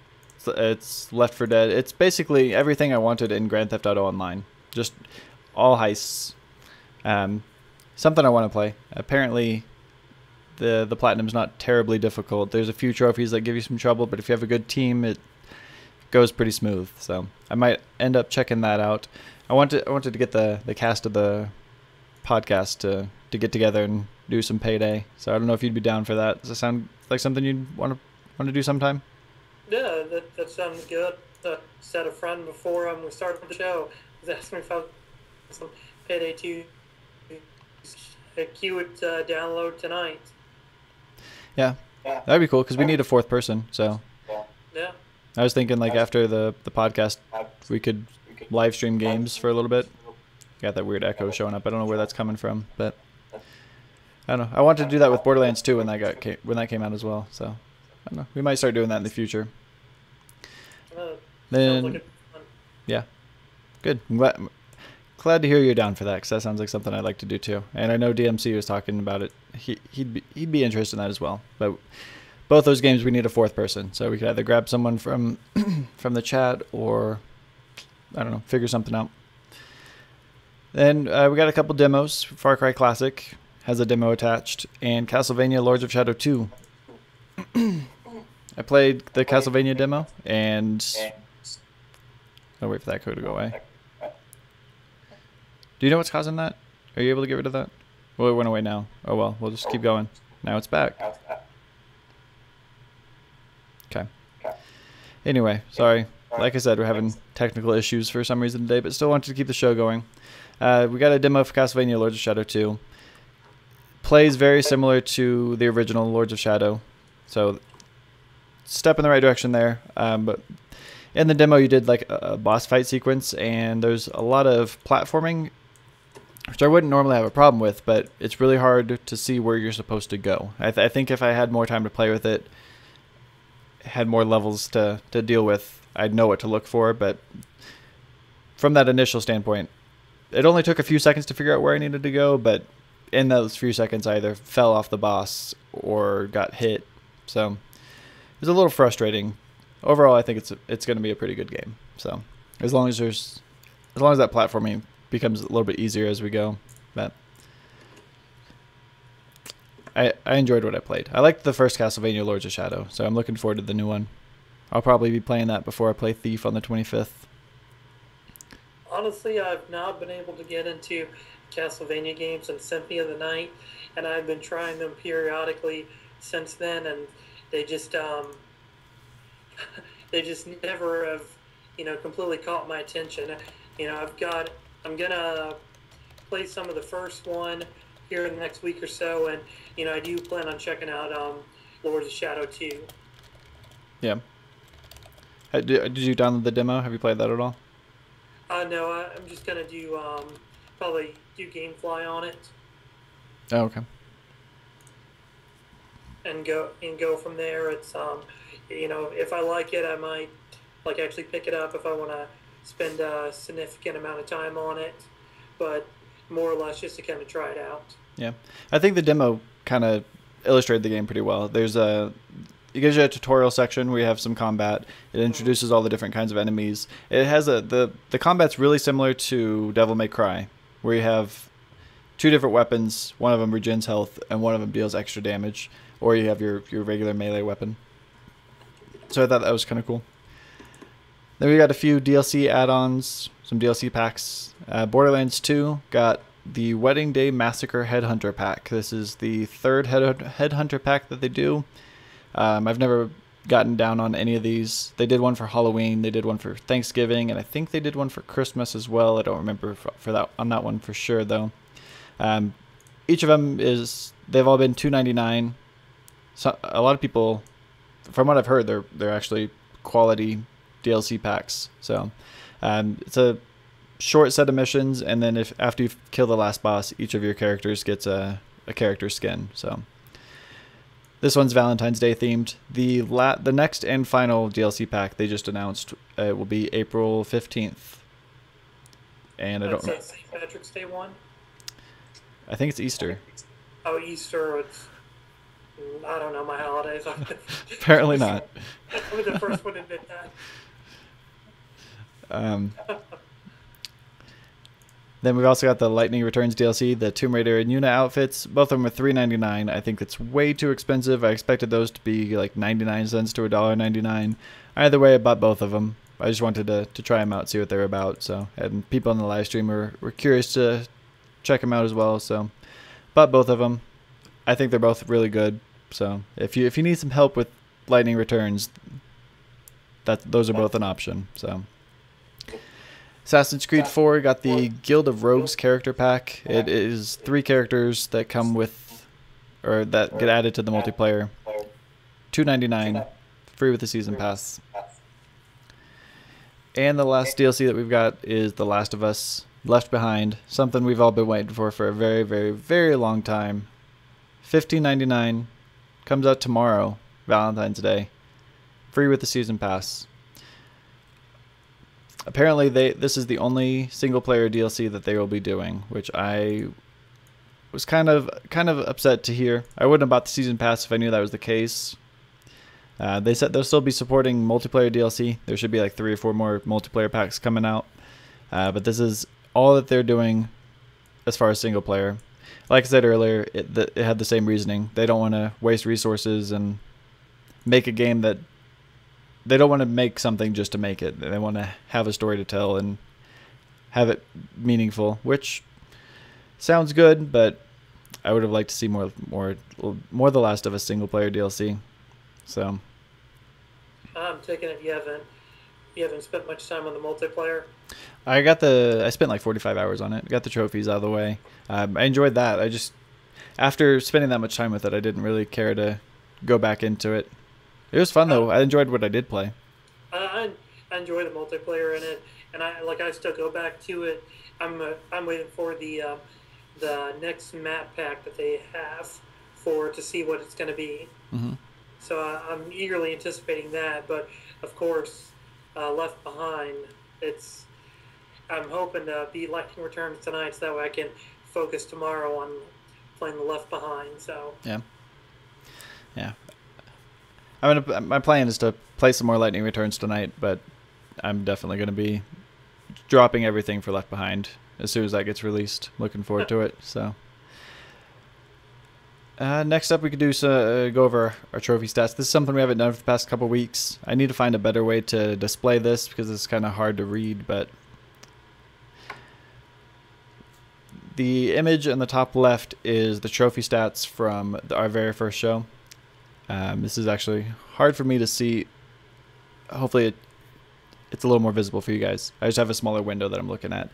It's Left 4 Dead. It's basically everything I wanted in Grand Theft Auto Online. Just all heists. Something I want to play. Apparently, the Platinum's not terribly difficult. There's a few trophies that give you some trouble, but if you have a good team, it goes pretty smooth. So I might end up checking that out. I wanted to get the cast of the podcast to get together and do some Payday. So I don't know if you'd be down for that. Does it sound like something you'd want to do sometime? Yeah, that sounds good. Said a friend before we started the show. Was asking me if I was some Payday 2 queue it download tonight. Yeah, that'd be cool because we need a 4th person. So yeah, I was thinking like after the podcast, we could live stream games for a little bit. Got that weird echo showing up. I don't know where that's coming from, but I don't know. I wanted to do that with Borderlands 2 when that came out as well. So I don't know. We might start doing that in the future. Then, like yeah, good. I'm glad to hear you're down for that, because that sounds like something I'd like to do too. And I know DMC was talking about it. He'd be interested in that as well. But both those games we need a fourth person, so we could either grab someone from from the chat or I don't know, figure something out. Then we got a couple demos. Far Cry Classic has a demo attached, and Castlevania Lords of Shadow 2. I played the Castlevania demo, and I'll wait for that code to go away. Do you know what's causing that? Are you able to get rid of that? Well, it went away now. Oh well, we'll just keep going. Now it's back. Okay. Anyway, sorry. Like I said, we're having technical issues for some reason today, but still wanted to keep the show going. We got a demo for Castlevania Lords of Shadow 2. Plays very similar to the original Lords of Shadow, so step in the right direction there. But in the demo, you did like a boss fight sequence, and there's a lot of platforming, which I wouldn't normally have a problem with, but it's really hard to see where you're supposed to go. I think if I had more time to play with it, had more levels to deal with, I'd know what to look for. But from that initial standpoint, it only took a few seconds to figure out where I needed to go, but in those few seconds I either fell off the boss or got hit. So it was a little frustrating. Overall, I think it's going to be a pretty good game. So as long as that platforming becomes a little bit easier as we go, but I enjoyed what I played. I liked the first Castlevania Lords of Shadow, so I'm looking forward to the new one. I'll probably be playing that before I play Thief on the 25th. Honestly, I've not been able to get into Castlevania games and Symphony of the Night, and I've been trying them periodically since then, and they just never have, completely caught my attention. I'm gonna play some of the first one here in the next week or so, and I do plan on checking out Lords of Shadow 2. Yeah. Did you download the demo? Have you played that at all? No, I'm just gonna do probably do GameFly on it. Oh, okay. And go from there. It's if I like it, I might actually pick it up if I want to spend a significant amount of time on it, but more or less just to kind of try it out. Yeah, I think the demo kind of illustrated the game pretty well. It gives you a tutorial section where you have some combat. It introduces all the different kinds of enemies. It has the combat's really similar to Devil May Cry, where you have two different weapons. One of them regens health, and one of them deals extra damage. Or you have your regular melee weapon. So I thought that was kind of cool. Then we got a few DLC add-ons, some DLC packs. Borderlands 2 got the Wedding Day Massacre Headhunter pack. This is the third Headhunter pack that they do. I've never gotten down on any of these. They did one for Halloween, they did one for Thanksgiving, and I think they did one for Christmas as well. I don't remember for that on that one for sure though. Each of them they've all been $2.99. So a lot of people, from what I've heard, they're actually quality DLC packs. So it's a short set of missions, and then after you kill the last boss, each of your characters gets a character skin. So this one's Valentine's Day themed. The next and final DLC pack they just announced will be April 15th. And I don't know. St. Patrick's Day one? I think it's Easter. Oh, Easter. I don't know my holidays. Apparently not. I'm the first one to admit that. Then we've also got the Lightning Returns DLC, the Tomb Raider and Yuna outfits. Both of them are $3.99. I think it's way too expensive. I expected those to be like 99 cents to $1.99. Either way, I bought both of them. I just wanted to try them out, see what they're about. So, and people on the live stream were curious to check them out as well. So, bought both of them. I think they're both really good. So, if you need some help with Lightning Returns, those are both an option. So. Assassin's Creed 4 got the Guild of Rogues character pack. It is 3 characters that come with, or that get added to the multiplayer. $2.99, free with the season pass. And the last DLC that we've got is The Last of Us. Left Behind, something we've all been waiting for a very, very, very long time. $15.99, comes out tomorrow, Valentine's Day, free with the season pass. Apparently, this is the only single-player DLC that they will be doing, which I was kind of upset to hear. I wouldn't have bought the season pass if I knew that was the case. They said they'll still be supporting multiplayer DLC. There should be like 3 or 4 more multiplayer packs coming out. But this is all that they're doing as far as single player. Like I said earlier, it had the same reasoning. They don't want to waste resources and make a game that... They don't want to make something just to make it. They want to have a story to tell and have it meaningful, which sounds good, but I would have liked to see more The Last of Us single player DLC. So I'm taking it you haven't spent much time on the multiplayer. I spent like 45 hours on it. Got the trophies out of the way. I enjoyed that. After spending that much time with it, I didn't really care to go back into it. It was fun though. I enjoyed what I did play. I enjoy the multiplayer in it, and I still go back to it. I'm waiting for the next map pack that they have to see what it's going to be. Mm-hmm. So I'm eagerly anticipating that. But of course, Left Behind. I'm hoping to be Lightning Returns tonight, so that way I can focus tomorrow on playing the Left Behind. So yeah. My plan is to play some more Lightning Returns tonight, but I'm definitely going to be dropping everything for Left Behind as soon as that gets released. Looking forward to it. So next up, we could go over our trophy stats. This is something we haven't done for the past couple weeks. I need to find a better way to display this because it's kind of hard to read, but the image in the top left is the trophy stats from our very first show. This is actually hard for me to see. Hopefully it's a little more visible for you guys. I just have a smaller window that I'm looking at.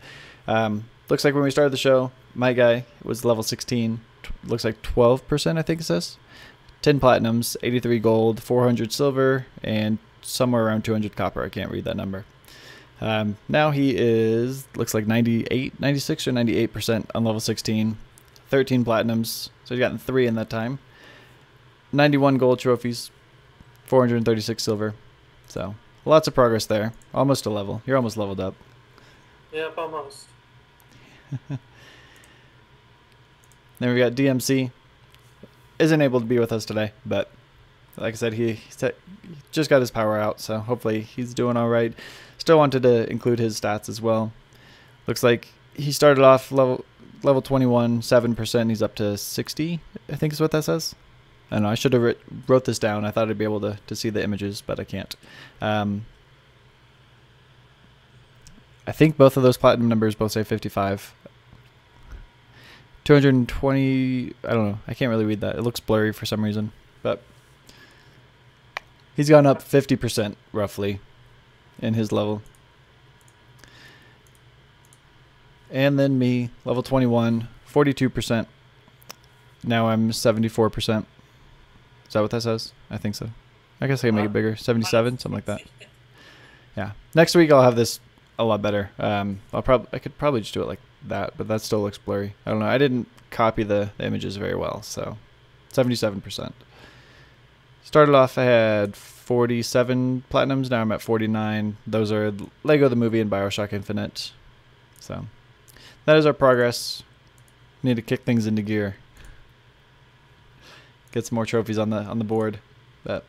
Looks like when we started the show, my guy was level 16. Looks like 12%, I think it says. 10 platinums, 83 gold, 400 silver, and somewhere around 200 copper. I can't read that number. Now he looks like 96 or 98% on level 16. 13 platinums, so he's gotten 3 in that time. 91 gold trophies, 436 silver. So lots of progress there. Almost a level. You're almost leveled up. Yep, almost. Then we got DMC. Isn't able to be with us today, but like I said, he just got his power out, so hopefully he's doing all right. Still wanted to include his stats as well. Looks like he started off level 21, 7%. He's up to 60, I think is what that says. I don't know, I should have wrote this down. I thought I'd be able to see the images, but I can't. I think both of those platinum numbers both say 55. 220, I don't know. I can't really read that. It looks blurry for some reason. But he's gone up 50% roughly in his level. And then me, level 21, 42%. Now I'm 74%. Is that what that says? I think so. I guess I can make it bigger. 77, something like that. Yeah. Next week I'll have this a lot better. I could probably just do it like that, but that still looks blurry. I don't know. I didn't copy the images very well, so 77%. Started off, I had 47 platinums. Now I'm at 49. Those are Lego the Movie and BioShock Infinite. So that is our progress. Need to kick things into gear. Get some more trophies on the board. But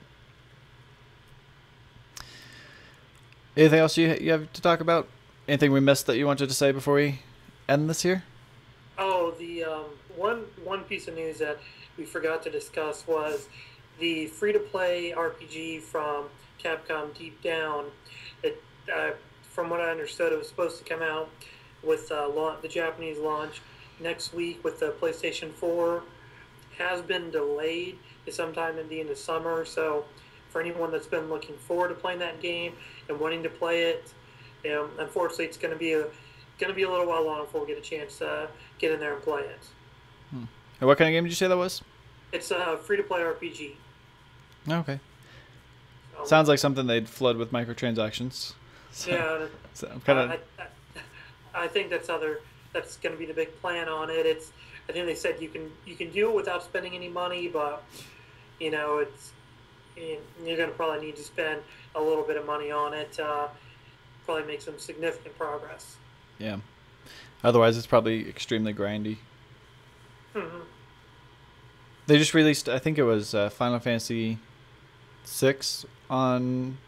anything else you have to talk about? Anything we missed that you wanted to say before we end this here? Oh, the one piece of news that we forgot to discuss was the free-to-play RPG from Capcom Deep Down. It, from what I understood, it was supposed to come out with the Japanese launch next week with the PlayStation 4. Has been delayed to sometime in the end of summer. So for anyone that's been looking forward to playing that game and wanting to play it, unfortunately, it's going to be a little while long before we get a chance to get in there and play it. And what kind of game did you say that was? It's a free-to-play RPG. Okay. Sounds like something they'd flood with microtransactions. So, yeah. So I'm kind of. I think that's going to be the big plan on it. I think they said you can do it without spending any money, but you're going to probably need to spend a little bit of money on it. Probably make some significant progress. Yeah. Otherwise, it's probably extremely grindy. Mm-hmm. They just released, I think it was Final Fantasy VI on...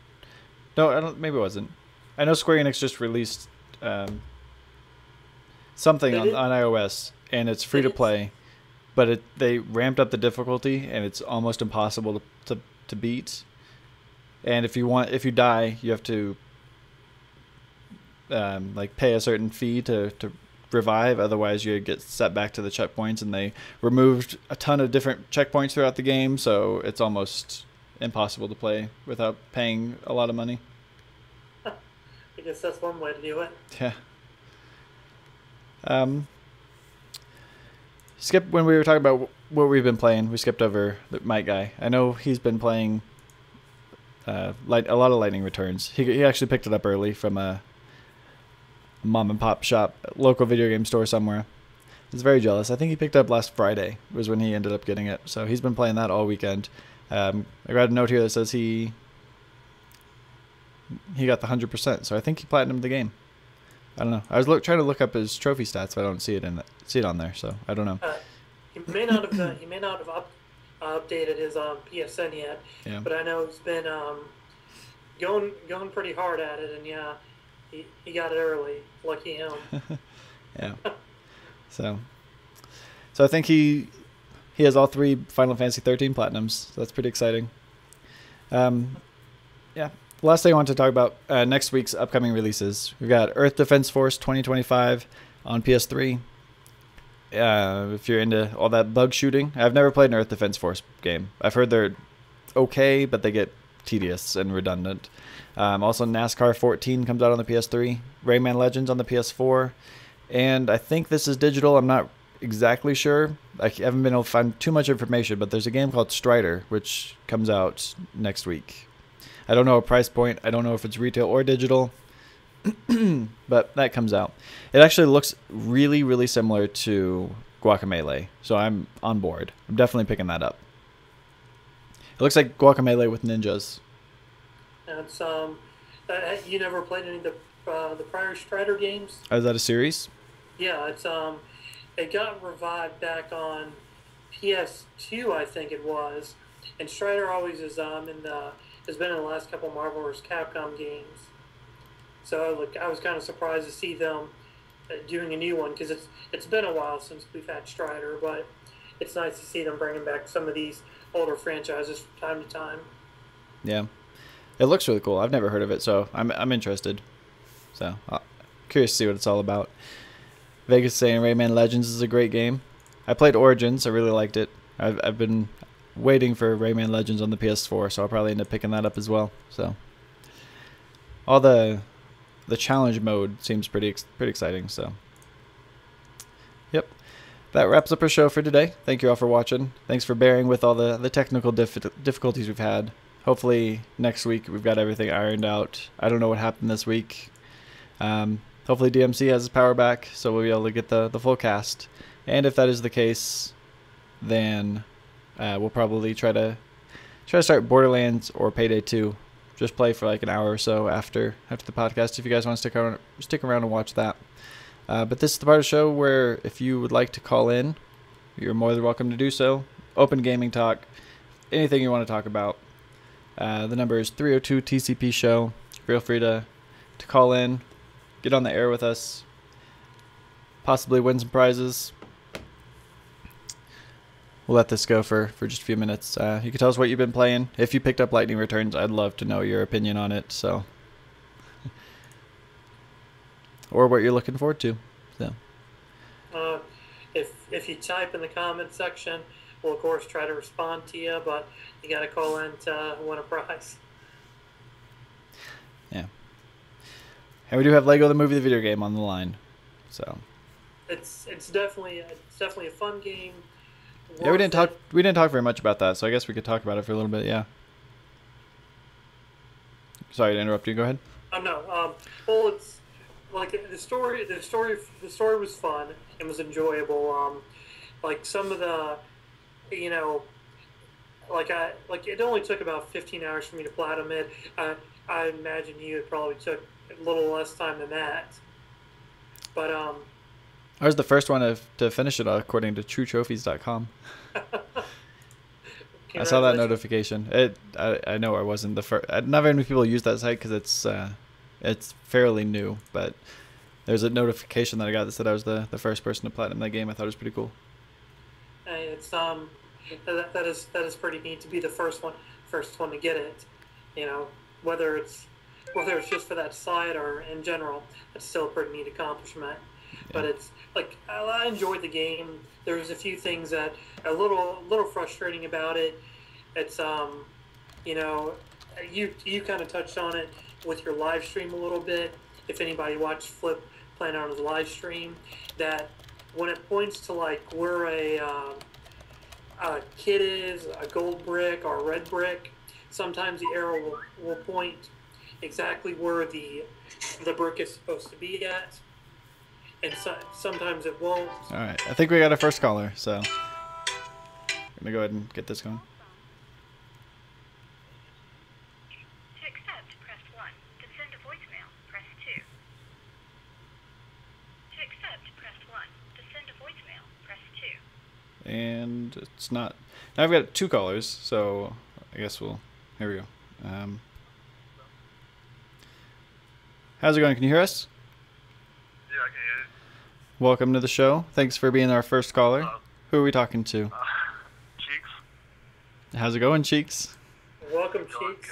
No, maybe it wasn't. I know Square Enix just released something on iOS, and it's free to play, but they ramped up the difficulty, and it's almost impossible to beat. And if you die, you have to pay a certain fee to revive, otherwise you get set back to the checkpoints, and they removed a ton of different checkpoints throughout the game, so it's almost impossible to play without paying a lot of money. I guess that's one way to do it. Yeah. When we were talking about what we've been playing, we skipped over the Mike guy. I know he's been playing a lot of Lightning Returns. He actually picked it up early from a mom and pop shop, local video game store somewhere. He's very jealous. I think he picked it up last Friday was when he ended up getting it. So he's been playing that all weekend. I got a note here that says he got the 100%. So I think he platinumed the game. I don't know. I was trying to look up his trophy stats, but I don't see it on there. So I don't know. He may not have updated his PSN yet. Yeah. But I know he's been going pretty hard at it, and yeah. He got it early. Lucky him. Yeah. So I think he has all 3 Final Fantasy 13 platinums. So that's pretty exciting. Yeah. The last thing I want to talk about, next week's upcoming releases. We've got Earth Defense Force 2025 on PS3. If you're into all that bug shooting. I've never played an Earth Defense Force game. I've heard they're okay, but they get tedious and redundant. Also, NASCAR 14 comes out on the PS3, Rayman Legends on the PS4, and I think this is digital. I'm not exactly sure. I haven't been able to find too much information, but there's a game called Strider, which comes out next week. I don't know a price point. I don't know if it's retail or digital, but that comes out. It actually looks really, really similar to Guacamelee, so I'm on board. I'm definitely picking that up. It looks like Guacamelee with ninjas. And it's you never played any of the prior Strider games? Oh, is that a series? Yeah, it's it got revived back on PS2, I think it was. And Strider always is has been in the last couple of Marvel vs. Capcom games. So I was kind of surprised to see them doing a new one, because it's been a while since we've had Strider, but it's nice to see them bringing back some of these older franchises from time to time. Yeah. It looks really cool. I've never heard of it, so I'm interested. So, curious to see what it's all about. Vegas saying Rayman Legends is a great game. I played Origins. I really liked it. I've been waiting for Rayman Legends on the PS4, so I'll probably end up picking that up as well. So, all the challenge mode seems pretty exciting. So, yep. That wraps up our show for today. Thank you all for watching. Thanks for bearing with all the technical difficulties we've had. Hopefully next week we've got everything ironed out. I don't know what happened this week. Hopefully DMC has his power back, so we'll be able to get the full cast. And if that is the case, then we'll probably try to start Borderlands or Payday 2. Just play for like an hour or so after the podcast if you guys want to stick around and watch that. But this is the part of the show where if you would like to call in, you're more than welcome to do so. Open gaming talk, anything you want to talk about. The number is 302-TCP-SHOW. Feel free to call in, get on the air with us, possibly win some prizes. We'll let this go for just a few minutes. You can tell us what you've been playing. If you picked up Lightning Returns, I'd love to know your opinion on it. So, or what you're looking forward to. So, if you type in the comment section, we'll of course try to respond to you, but you got to call in to win a prize. Yeah. And we do have Lego the Movie, the video game on the line. So it's definitely a fun game. Yeah, we didn't talk very much about that, so I guess we could talk about it for a little bit. Yeah. Sorry to interrupt you. Go ahead. Oh no. Well, like the story was fun and was enjoyable. Like some of the, you know, like it only took about 15 hours for me to platinum it. I imagine you it probably took a little less time than that. But I was the first one to finish it according to TrueTrophies.com. I saw that notification. I know I wasn't the first. Not very many people use that site because it's fairly new. But there's a notification that I got that said I was the first person to platinum that game. I thought it was pretty cool. It's that is pretty neat to be the first one to get it. You know, whether it's just for that site or in general, it's still a pretty neat accomplishment. Yeah. But it's like I enjoyed the game. There's a few things that a little frustrating about it. It's you know, you kind of touched on it with your live stream a little bit. If anybody watched Flip playing on his live stream, that when it points to like where a kid is, a gold brick or a red brick, sometimes the arrow will point exactly where the brick is supposed to be at, and sometimes it won't. All right, I think we got a first caller, so I'm gonna go ahead and get this going. To accept, press 1. To send a voicemail, press 2. To accept, press 1. To send a voicemail, press 2. And it's not. Now I've got 2 callers, so I guess here we go. How's it going? Can you hear us? Yeah, I can hear you. Welcome to the show. Thanks for being our first caller. Who are we talking to? Cheeks. How's it going, Cheeks? Welcome, Going Cheeks.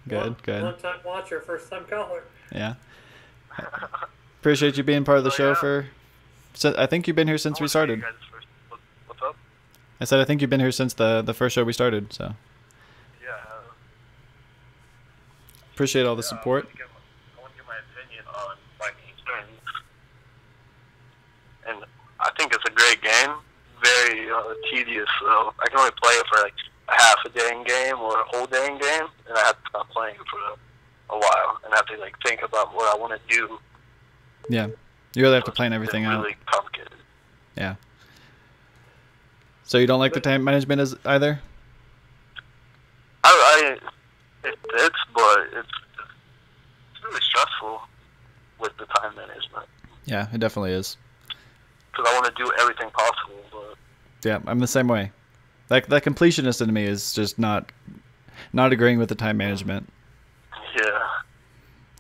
good. Good. Long-time watcher, first-time caller. Yeah. Appreciate you being part of the show yeah. I think you've been here since we started. What's up? I said I think you've been here since the first show we started, so. Yeah. Appreciate all the support. I want to give my opinion on Viking Springs. And I think it's a great game. Very tedious, so I can only play it for like a half a day in game or a whole day in game, and I have to stop playing it for a while, and I have to like think about what I want to do. Yeah, you really have to plan everything it's out. Really complicated. Yeah. So you don't like the time management either? It's but it's really stressful with the time management. Yeah, it definitely is. Because I want to do everything possible, but yeah, I'm the same way. Like that completionist in me is just not agreeing with the time management. yeah.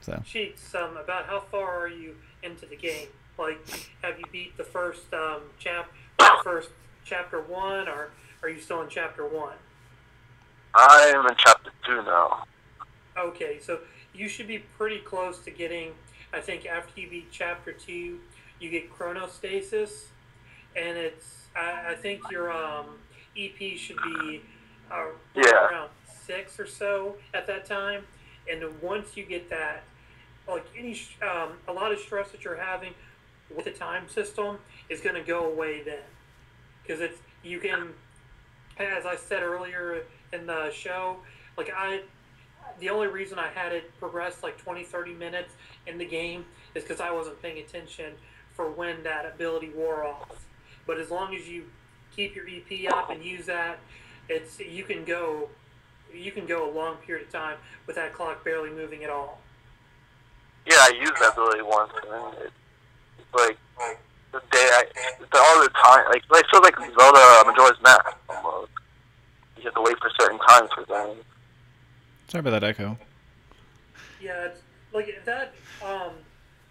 So. Cheeks, about how far are you into the game? Like, have you beat the first chapter 1, or are you still in chapter 1? I am in chapter 2 now. Okay, so you should be pretty close to getting. I think after you beat chapter 2, you get chronostasis, and I think your EP should be around 6 or so at that time. And then once you get that, like a lot of stress that you're having with the time system is going to go away then, because you can, as I said earlier in the show, like the only reason I had it progress like 20-30 minutes in the game is because I wasn't paying attention for when that ability wore off. But as long as you keep your EP up and use that, you can go a long period of time with that clock barely moving at all. Yeah, I used that ability once, and it's like the day all the time, like it feels like Zelda Majora's Mask almost. You have to wait for certain times for things. Sorry about that echo. Yeah, it's like that.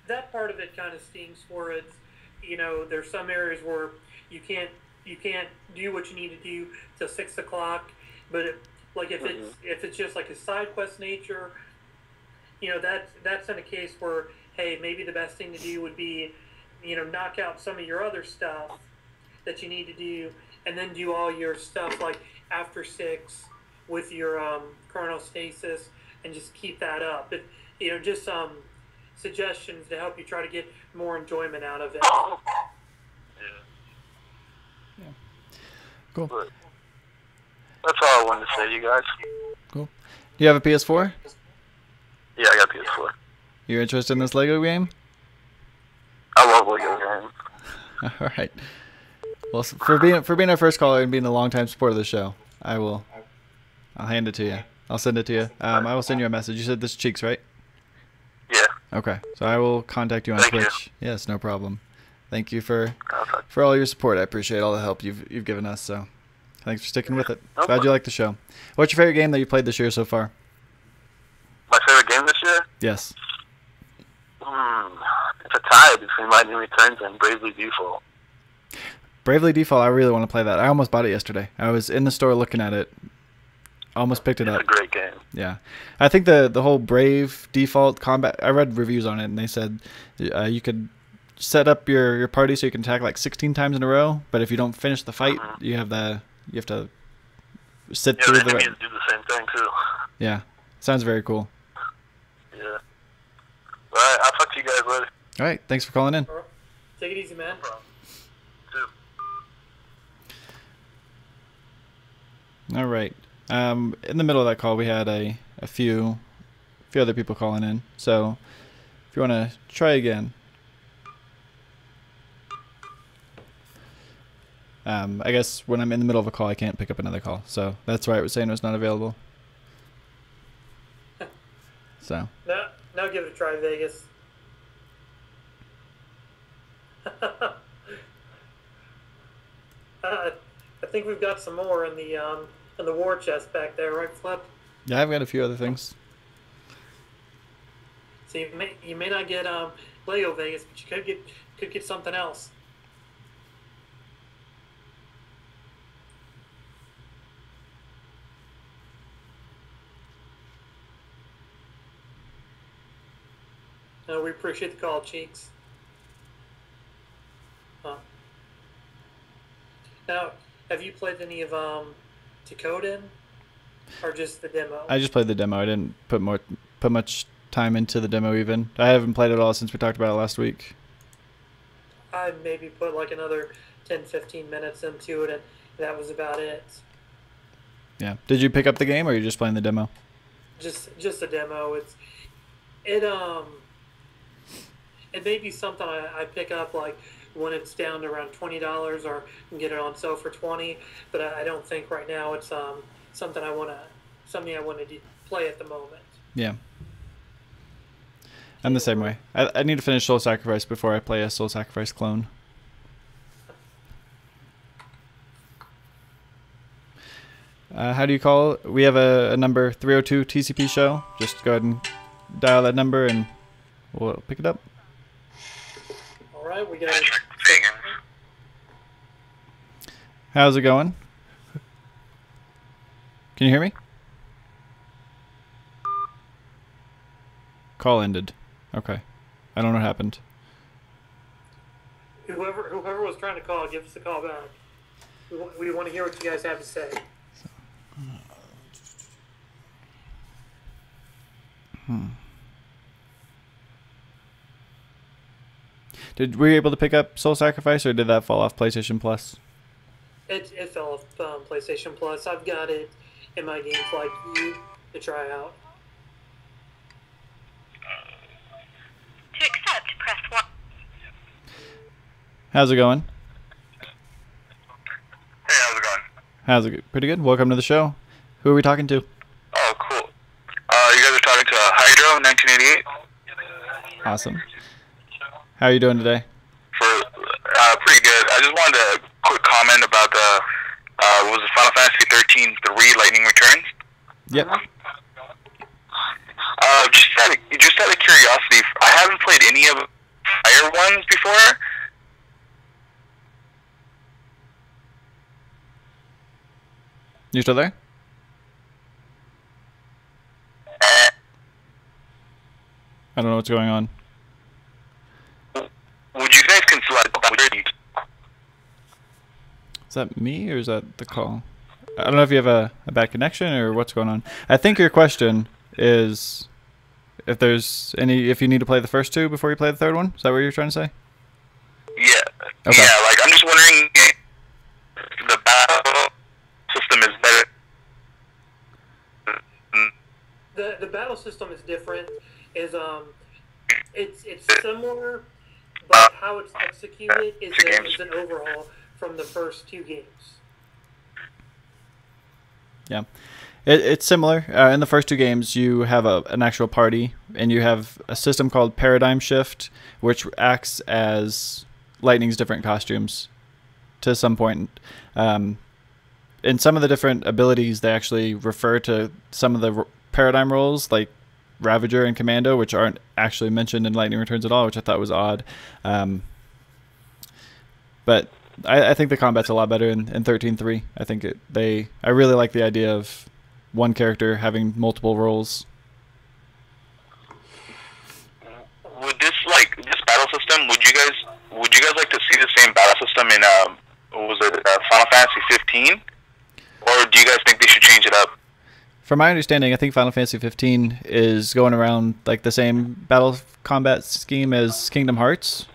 That part of it kind of stings where it's, there's some areas where you can't do what you need to do till 6 o'clock, but if it's just like a side quest nature, that's in a case where, hey, maybe the best thing to do would be, knock out some of your other stuff that you need to do, and then do all your stuff like after 6 with your chronostasis, and just keep that up. But just some suggestions to help you try to get more enjoyment out of it. Yeah. Cool. But that's all I wanted to say to you guys. Cool. Do you have a PS4? Yeah, I got PS4. You're interested in this Lego game? I love Lego games. All right. Well, for being our first caller and being a long-time supporter of the show, I'll hand it to you. I'll send it to you. I will send you a message. You said this is Cheeks, right? Yeah. Okay. So I will contact you on Thank Twitch. you. Yes, no problem. Thank you for Okay. all your support. I appreciate all the help you've given us. So thanks for sticking with it. No Glad you like the show. What's your favorite game that you played this year so far? My favorite game this year? Yes. It's a tie between Lightning Returns and Bravely Default. Bravely Default, I really want to play that. I almost bought it yesterday. I was in the store looking at it. Almost picked it up. It's a great game. Yeah. I think the whole Brave Default combat, I read reviews on it, and they said you could set up your party so you can attack like 16 times in a row, but if you don't finish the fight, you have to sit through the the... enemies do the same thing, too. Yeah. Sounds very cool. Yeah. All right, I'll talk to you guys later. All right. Thanks for calling in. Take it easy, man. All right. In the middle of that call, we had a few other people calling in. So if you want to try again, I guess when I'm in the middle of a call, I can't pick up another call. So that's why it was saying it was not available. So. Now give it a try, Vegas. I think we've got some more in the war chest back there, right, Flip? Yeah, I've got a few other things. So you may not get Lego Vegas, but you could get something else. We appreciate the call, Cheeks. Now, have you played any of Takoden, or just the demo? I just played the demo. I didn't put much time into the demo even. I haven't played it all since we talked about it last week. I maybe put like another 10-15 minutes into it, and that was about it. Yeah. Did you pick up the game, or are you just playing the demo? Just a demo. It may be something I pick up like when it's down to around $20, or can get it on sale for $20. But I don't think right now it's something I want to play at the moment. Yeah. I'm the same way. I need to finish Soul Sacrifice before I play a Soul Sacrifice clone. How do you call it? We have a number 302 TCP show. Just go ahead and dial that number and we'll pick it up. All right, we got it. How's it going? Can you hear me? Call ended. Okay. I don't know what happened. Whoever was trying to call, give us a call back. We want to hear what you guys have to say. Were you able to pick up Soul Sacrifice, or did that fall off PlayStation Plus? It fell off PlayStation Plus. I've got it in my games like you to try out. To accept, press 1. How's it going? Hey, how's it going? How's it? Pretty good. Welcome to the show. Who are we talking to? Oh, cool. You guys are talking to Hydro, 1988? Awesome. How are you doing today? Pretty good. I just wanted a quick comment about was it Final Fantasy 13 3 Lightning Returns? Yep. Just out of curiosity, I haven't played any of the Fire ones before. You still there? I don't know what's going on. Would you guys consider Is that me, or is that the call? I don't know if you have a bad connection or what's going on. I think your question is if you need to play the first two before you play the third one. Is that what you're trying to say? Yeah. Okay. Yeah, like I'm just wondering if the battle system is better. The battle system is different. It's similar, but how it's executed is an overhaul from the first 2 games. Yeah. It's similar. In the first 2 games, you have an actual party, and you have a system called Paradigm Shift, which acts as Lightning's different costumes to some point. In some of the different abilities, they actually refer to some of the paradigm roles, like Ravager and Commando, which aren't actually mentioned in Lightning Returns at all, which I thought was odd. But I think the combat's a lot better in 13.3. I think I really like the idea of one character having multiple roles. Would this battle system? Would you guys like to see the same battle system in Final Fantasy 15, or do you guys think they should change it up? From my understanding, I think Final Fantasy 15 is going around like the same battle combat scheme as Kingdom Hearts.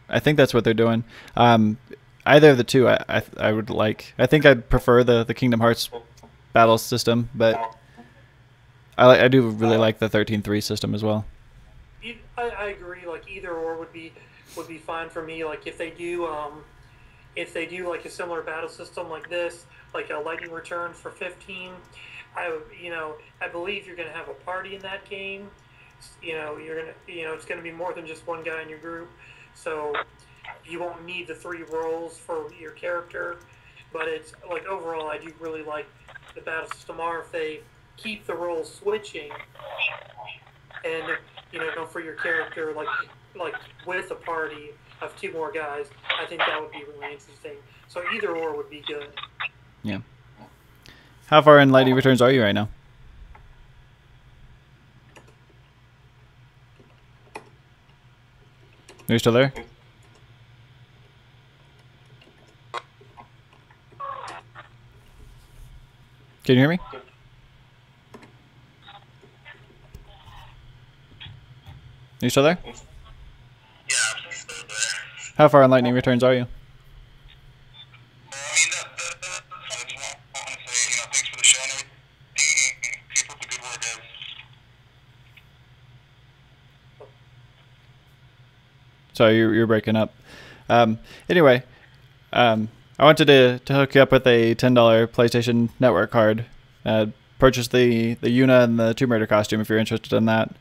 I think that's what they're doing. Either of the two, I would like. I think I'd prefer the Kingdom Hearts battle system, but I do really like the 13.3 system as well. I agree. Like either or would be fine for me. Like if they do like a similar battle system like this, like a Lightning Return for 15, I believe you're gonna have a party in that game. It's gonna be more than just one guy in your group, so you won't need the 3 roles for your character. But it's like overall, I do really like the battle system. Or if they keep the roles switching, and for your character, like with a party of 2 more guys, I think that would be really interesting. So either or would be good. Yeah. How far in Lightning Returns are you right now? Are you still there? Can you hear me? Are you still there? Yeah, I'm still there. How far in Lightning Returns are you? I just want to say, thanks for the show and everything. Keep up the good work, guys. Sorry, you're breaking up. Anyway, I wanted to hook you up with a $10 PlayStation Network card. Purchase the Yuna and the Tomb Raider costume if you're interested in that.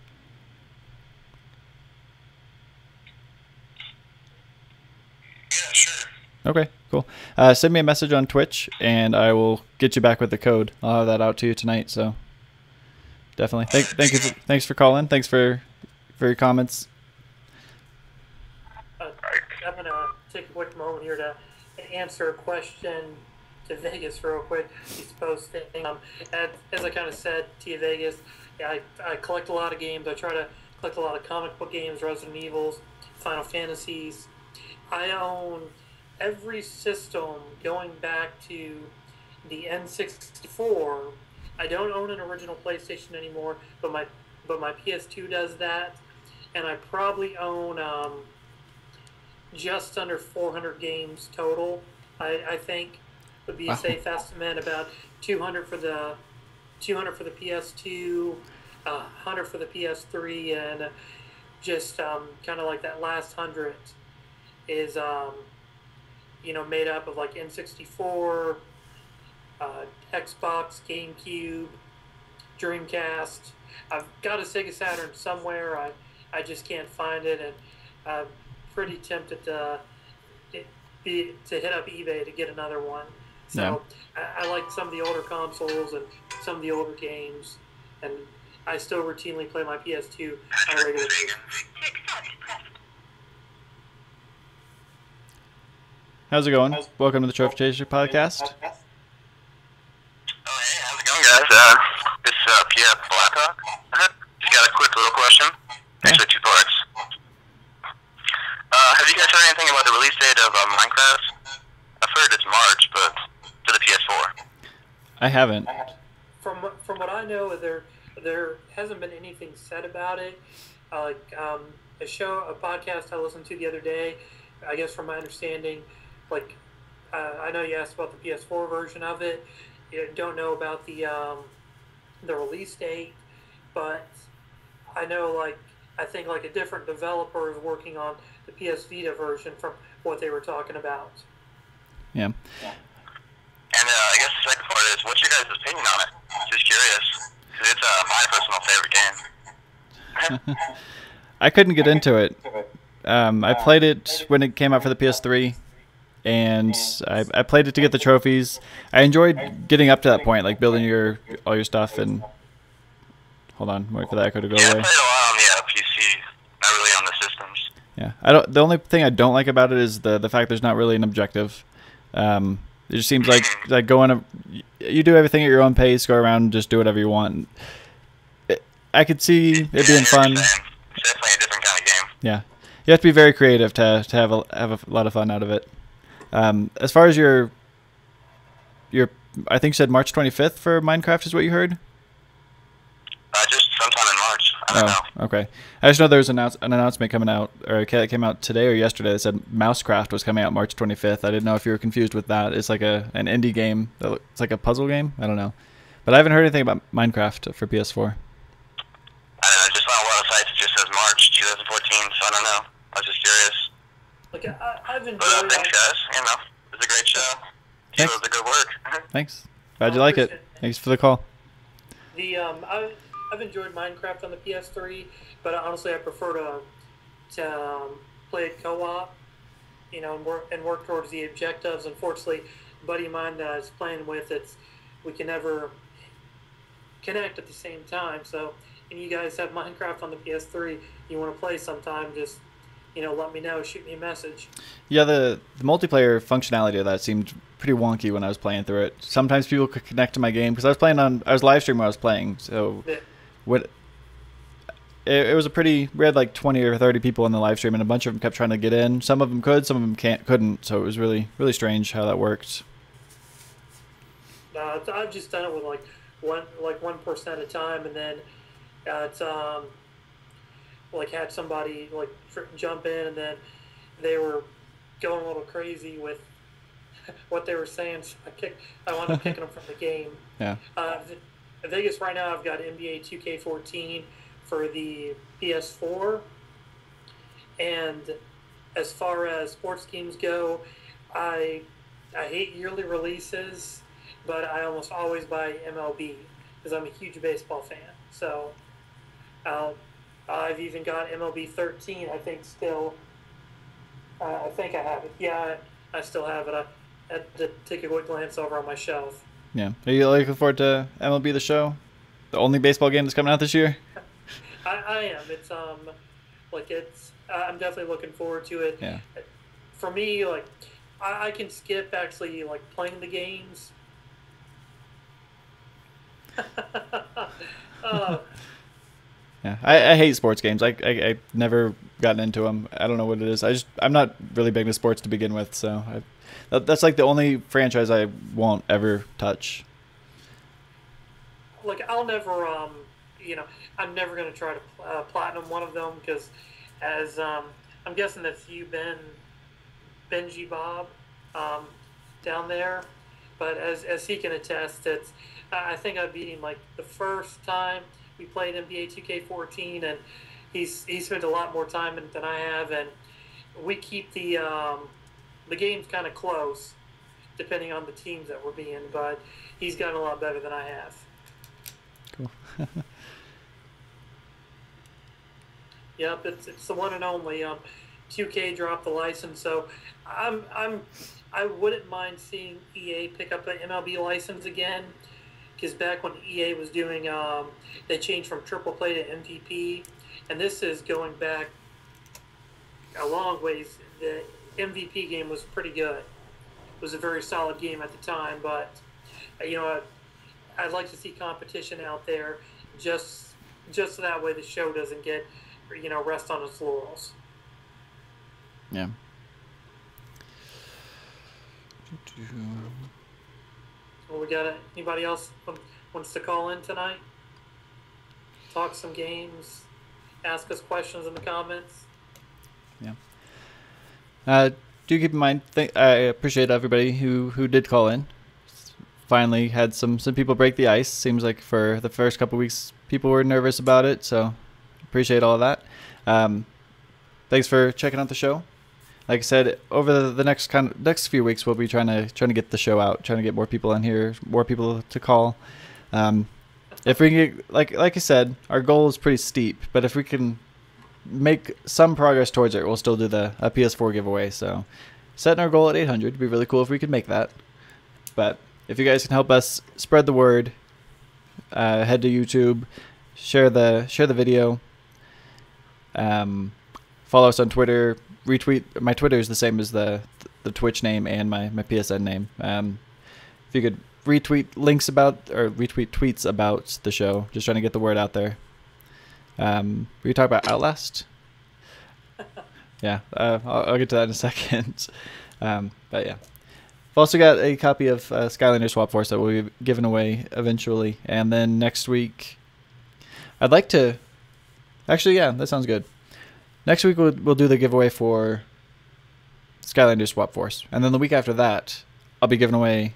Yeah, sure. Okay, cool. Send me a message on Twitch, and I will get you back with the code. I'll have that out to you tonight. So definitely, thank you. Thanks for calling. Thanks for your comments. I'm gonna take a quick moment here to answer a question to Vegas real quick. He's posting. As I kind of said to you, Vegas, yeah, I collect a lot of games. I try to collect a lot of comic book games, Resident Evils, Final Fantasies. I own every system going back to the N64. I don't own an original PlayStation anymore, but my PS2 does that, and I probably own just under 400 games total. I think would be a safe estimate. About 200 for the PS2, 100 for the PS3, and just kind of like that last 100 is made up of like N64, Xbox, GameCube, Dreamcast. I've got a Sega Saturn somewhere. I just can't find it, and I'm pretty tempted to hit up eBay to get another one. So yeah. I like some of the older consoles and some of the older games, and I still routinely play my PS2 on a regular basis. How's it going? Welcome to the Trophy Chaser podcast. Oh, hey, how's it going, guys? This is Pierre Blackhawk. Just got a quick little question. Actually, 2 parts. Have you guys heard anything about the release date of Minecraft? I've heard it's March, but to the PS4. I haven't. From what I know, there hasn't been anything said about it. A podcast I listened to the other day, I guess from my understanding, I know you asked about the PS4 version of it. You don't know about the release date, but I know I think a different developer is working on the PS Vita version from what they were talking about. Yeah. And I guess the second part is, what's your guys' opinion on it? Just curious, because it's my personal favorite game. I couldn't get into it. I played it when it came out for the PS3, and I played it to get the trophies. I enjoyed getting up to that point, like building all your stuff. And hold on, wait for the echo to go Yeah, I away. played a lot on the PC, not really on the systems. Yeah, the only thing I don't like about it is the fact there's not really an objective. It just seems like you do everything at your own pace, go around and just do whatever you want. I could see it being fun. It's definitely a different kind of game. Yeah, you have to be very creative to have a lot of fun out of it. As far as your, I think you said March 25th for Minecraft is what you heard? Just sometime in March. I don't know. Okay. I just know there was an announcement coming out, or it came out today or yesterday that said Mousecraft was coming out March 25th. I didn't know if you were confused with that. It's like an indie game. It's like a puzzle game. I don't know. But I haven't heard anything about Minecraft for PS4. I don't know. Just on a lot of sites it just says March 2014, so I don't know. I was just curious. Like I've enjoyed But thanks, guys. You know, it was a great show. Keep Thanks. up the good work. Thanks. Glad you like it. Thanks for the call. I've enjoyed Minecraft on the PS3, but honestly I prefer to play it co-op, you know, and work towards the objectives. Unfortunately, a buddy of mine that I was playing with, we can never connect at the same time. So, and you guys have Minecraft on the PS3, you want to play sometime, just, you know, let me know, shoot me a message. Yeah, the multiplayer functionality of that seemed pretty wonky when I was playing through it. Sometimes people could connect to my game because I was live streaming while I was playing. So it was we had like 20 or 30 people in the live stream, and a bunch of them kept trying to get in. Some of them could, some of them couldn't. So it was really, really strange how that worked. I've just done it with one person at a time, and then it's had somebody jump in, and then they were going a little crazy with what they were saying. So I wound up kicking them from the game. Yeah. Vegas right now, I've got NBA 2K14 for the PS4, and as far as sports games go, I hate yearly releases, but I almost always buy MLB because I'm a huge baseball fan. So I've even got MLB 13, I think, still. I think I have it. Yeah, I still have it. I had to take a quick glance over on my shelf. Yeah. Are you looking forward to MLB The Show? The only baseball game that's coming out this year? I am. I'm definitely looking forward to it. Yeah. For me, I can skip actually playing the games. Yeah, I hate sports games. I never gotten into them. I don't know what it is. I'm not really big into sports to begin with, so that's like the only franchise I won't ever touch. I'll never, I'm never gonna try to platinum one of them because, as I'm guessing that's you, Benji Bob, down there. But as he can attest, I think I beat him the first time we played NBA 2K14, and he's spent a lot more time in it than I have, and we keep the games kind of close, depending on the teams that we're being. But he's gotten a lot better than I have. Cool. Yep, it's the one and only. 2K dropped the license, so I wouldn't mind seeing EA pick up an MLB license again, because back when EA was doing, they changed from triple play to MVP, and this is going back a long ways. The MVP game was pretty good. It was a very solid game at the time, but I'd like to see competition out there, just so that way the show doesn't get rest on its laurels. Yeah. Well, we got anybody else wants to call in tonight? Talk some games, ask us questions in the comments. Yeah. Do keep in mind, I appreciate everybody who did call in. Finally had some people break the ice. Seems like for the first couple weeks people were nervous about it, so appreciate all of that. thanks for checking out the show. Like I said, over the next few weeks, we'll be trying to get the show out, trying to get more people in here, more people to call. If we can get, like I said, our goal is pretty steep, but if we can make some progress towards it, we'll still do a PS4 giveaway. So setting our goal at 800 would be really cool if we could make that. But if you guys can help us spread the word, head to YouTube, share the video, follow us on Twitter, retweet. My Twitter is the same as the Twitch name and my PSN name. If you could retweet tweets about the show, just trying to get the word out there. We talk about Outlast. Yeah, I'll get to that in a second. But yeah, I've also got a copy of Skylander Swap Force that will be given away eventually, and then next week, I'd like to. Actually, yeah, that sounds good. Next week we'll do the giveaway for Skylander Swap Force, and then the week after that, I'll be giving away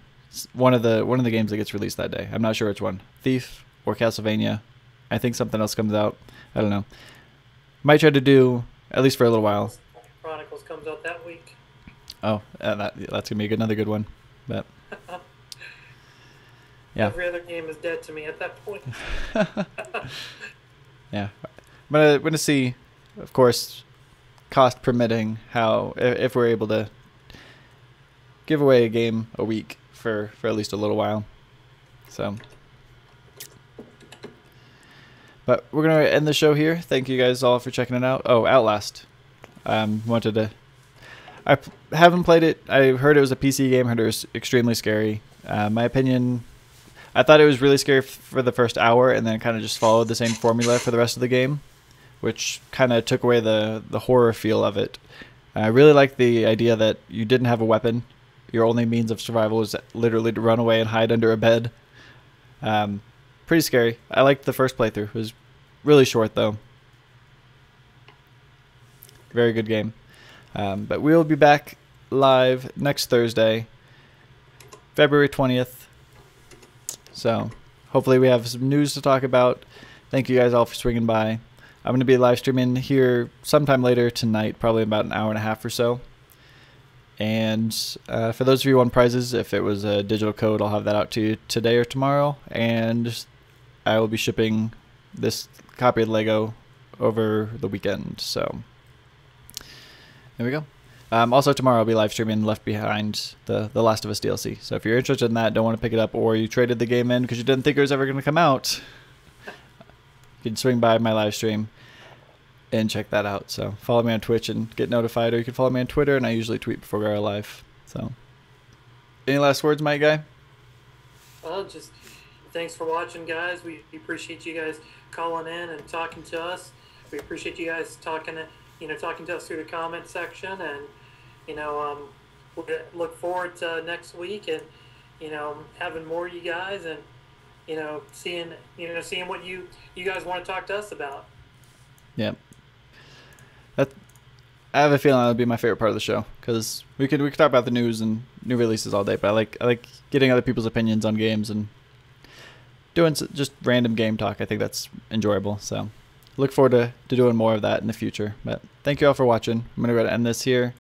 one of the games that gets released that day. I'm not sure which one, Thief or Castlevania. I think something else comes out. I don't know. Might try to do, at least for a little while. Chronicles comes out that week. Oh, that's gonna be another good one. But yeah, every other game is dead to me at that point. Yeah, I'm gonna see, of course, cost permitting, how if we're able to give away a game a week for at least a little while. So. But we're going to end the show here. Thank you guys all for checking it out. Oh, Outlast. I haven't played it. I heard it was a PC game. I heard it was extremely scary. My opinion, I thought it was really scary for the first hour, and then kind of just followed the same formula for the rest of the game, which kind of took away the horror feel of it. I really liked the idea that you didn't have a weapon. Your only means of survival was literally to run away and hide under a bed. Pretty scary. I liked the first playthrough. It was really short, though. Very good game. But we'll be back live next Thursday, February 20th. So hopefully we have some news to talk about. Thank you guys all for swinging by. I'm going to be live streaming here sometime later tonight, probably about an hour and a half or so. And for those of you who won prizes, if it was a digital code, I'll have that out to you today or tomorrow. And I will be shipping this copy of Lego over the weekend. So there we go. Also tomorrow I'll be live streaming Left Behind, the Last of Us DLC. So if you're interested in that, don't want to pick it up, or you traded the game in because you didn't think it was ever going to come out, you can swing by my live stream and check that out. So follow me on Twitch and get notified, or you can follow me on Twitter, and I usually tweet before we go live. So any last words, Mike guy? Well, just thanks for watching, guys. We appreciate you guys calling in and talking to us. We appreciate you guys talking to us through the comment section, and we'll look forward to next week, and having more of you guys, and seeing what you guys want to talk to us about. Yep. I have a feeling that would be my favorite part of the show, because we could talk about the news and new releases all day, but I like getting other people's opinions on games and doing just random game talk. I think that's enjoyable. So look forward to doing more of that in the future. But thank you all for watching. I'm going to go ahead and end this here.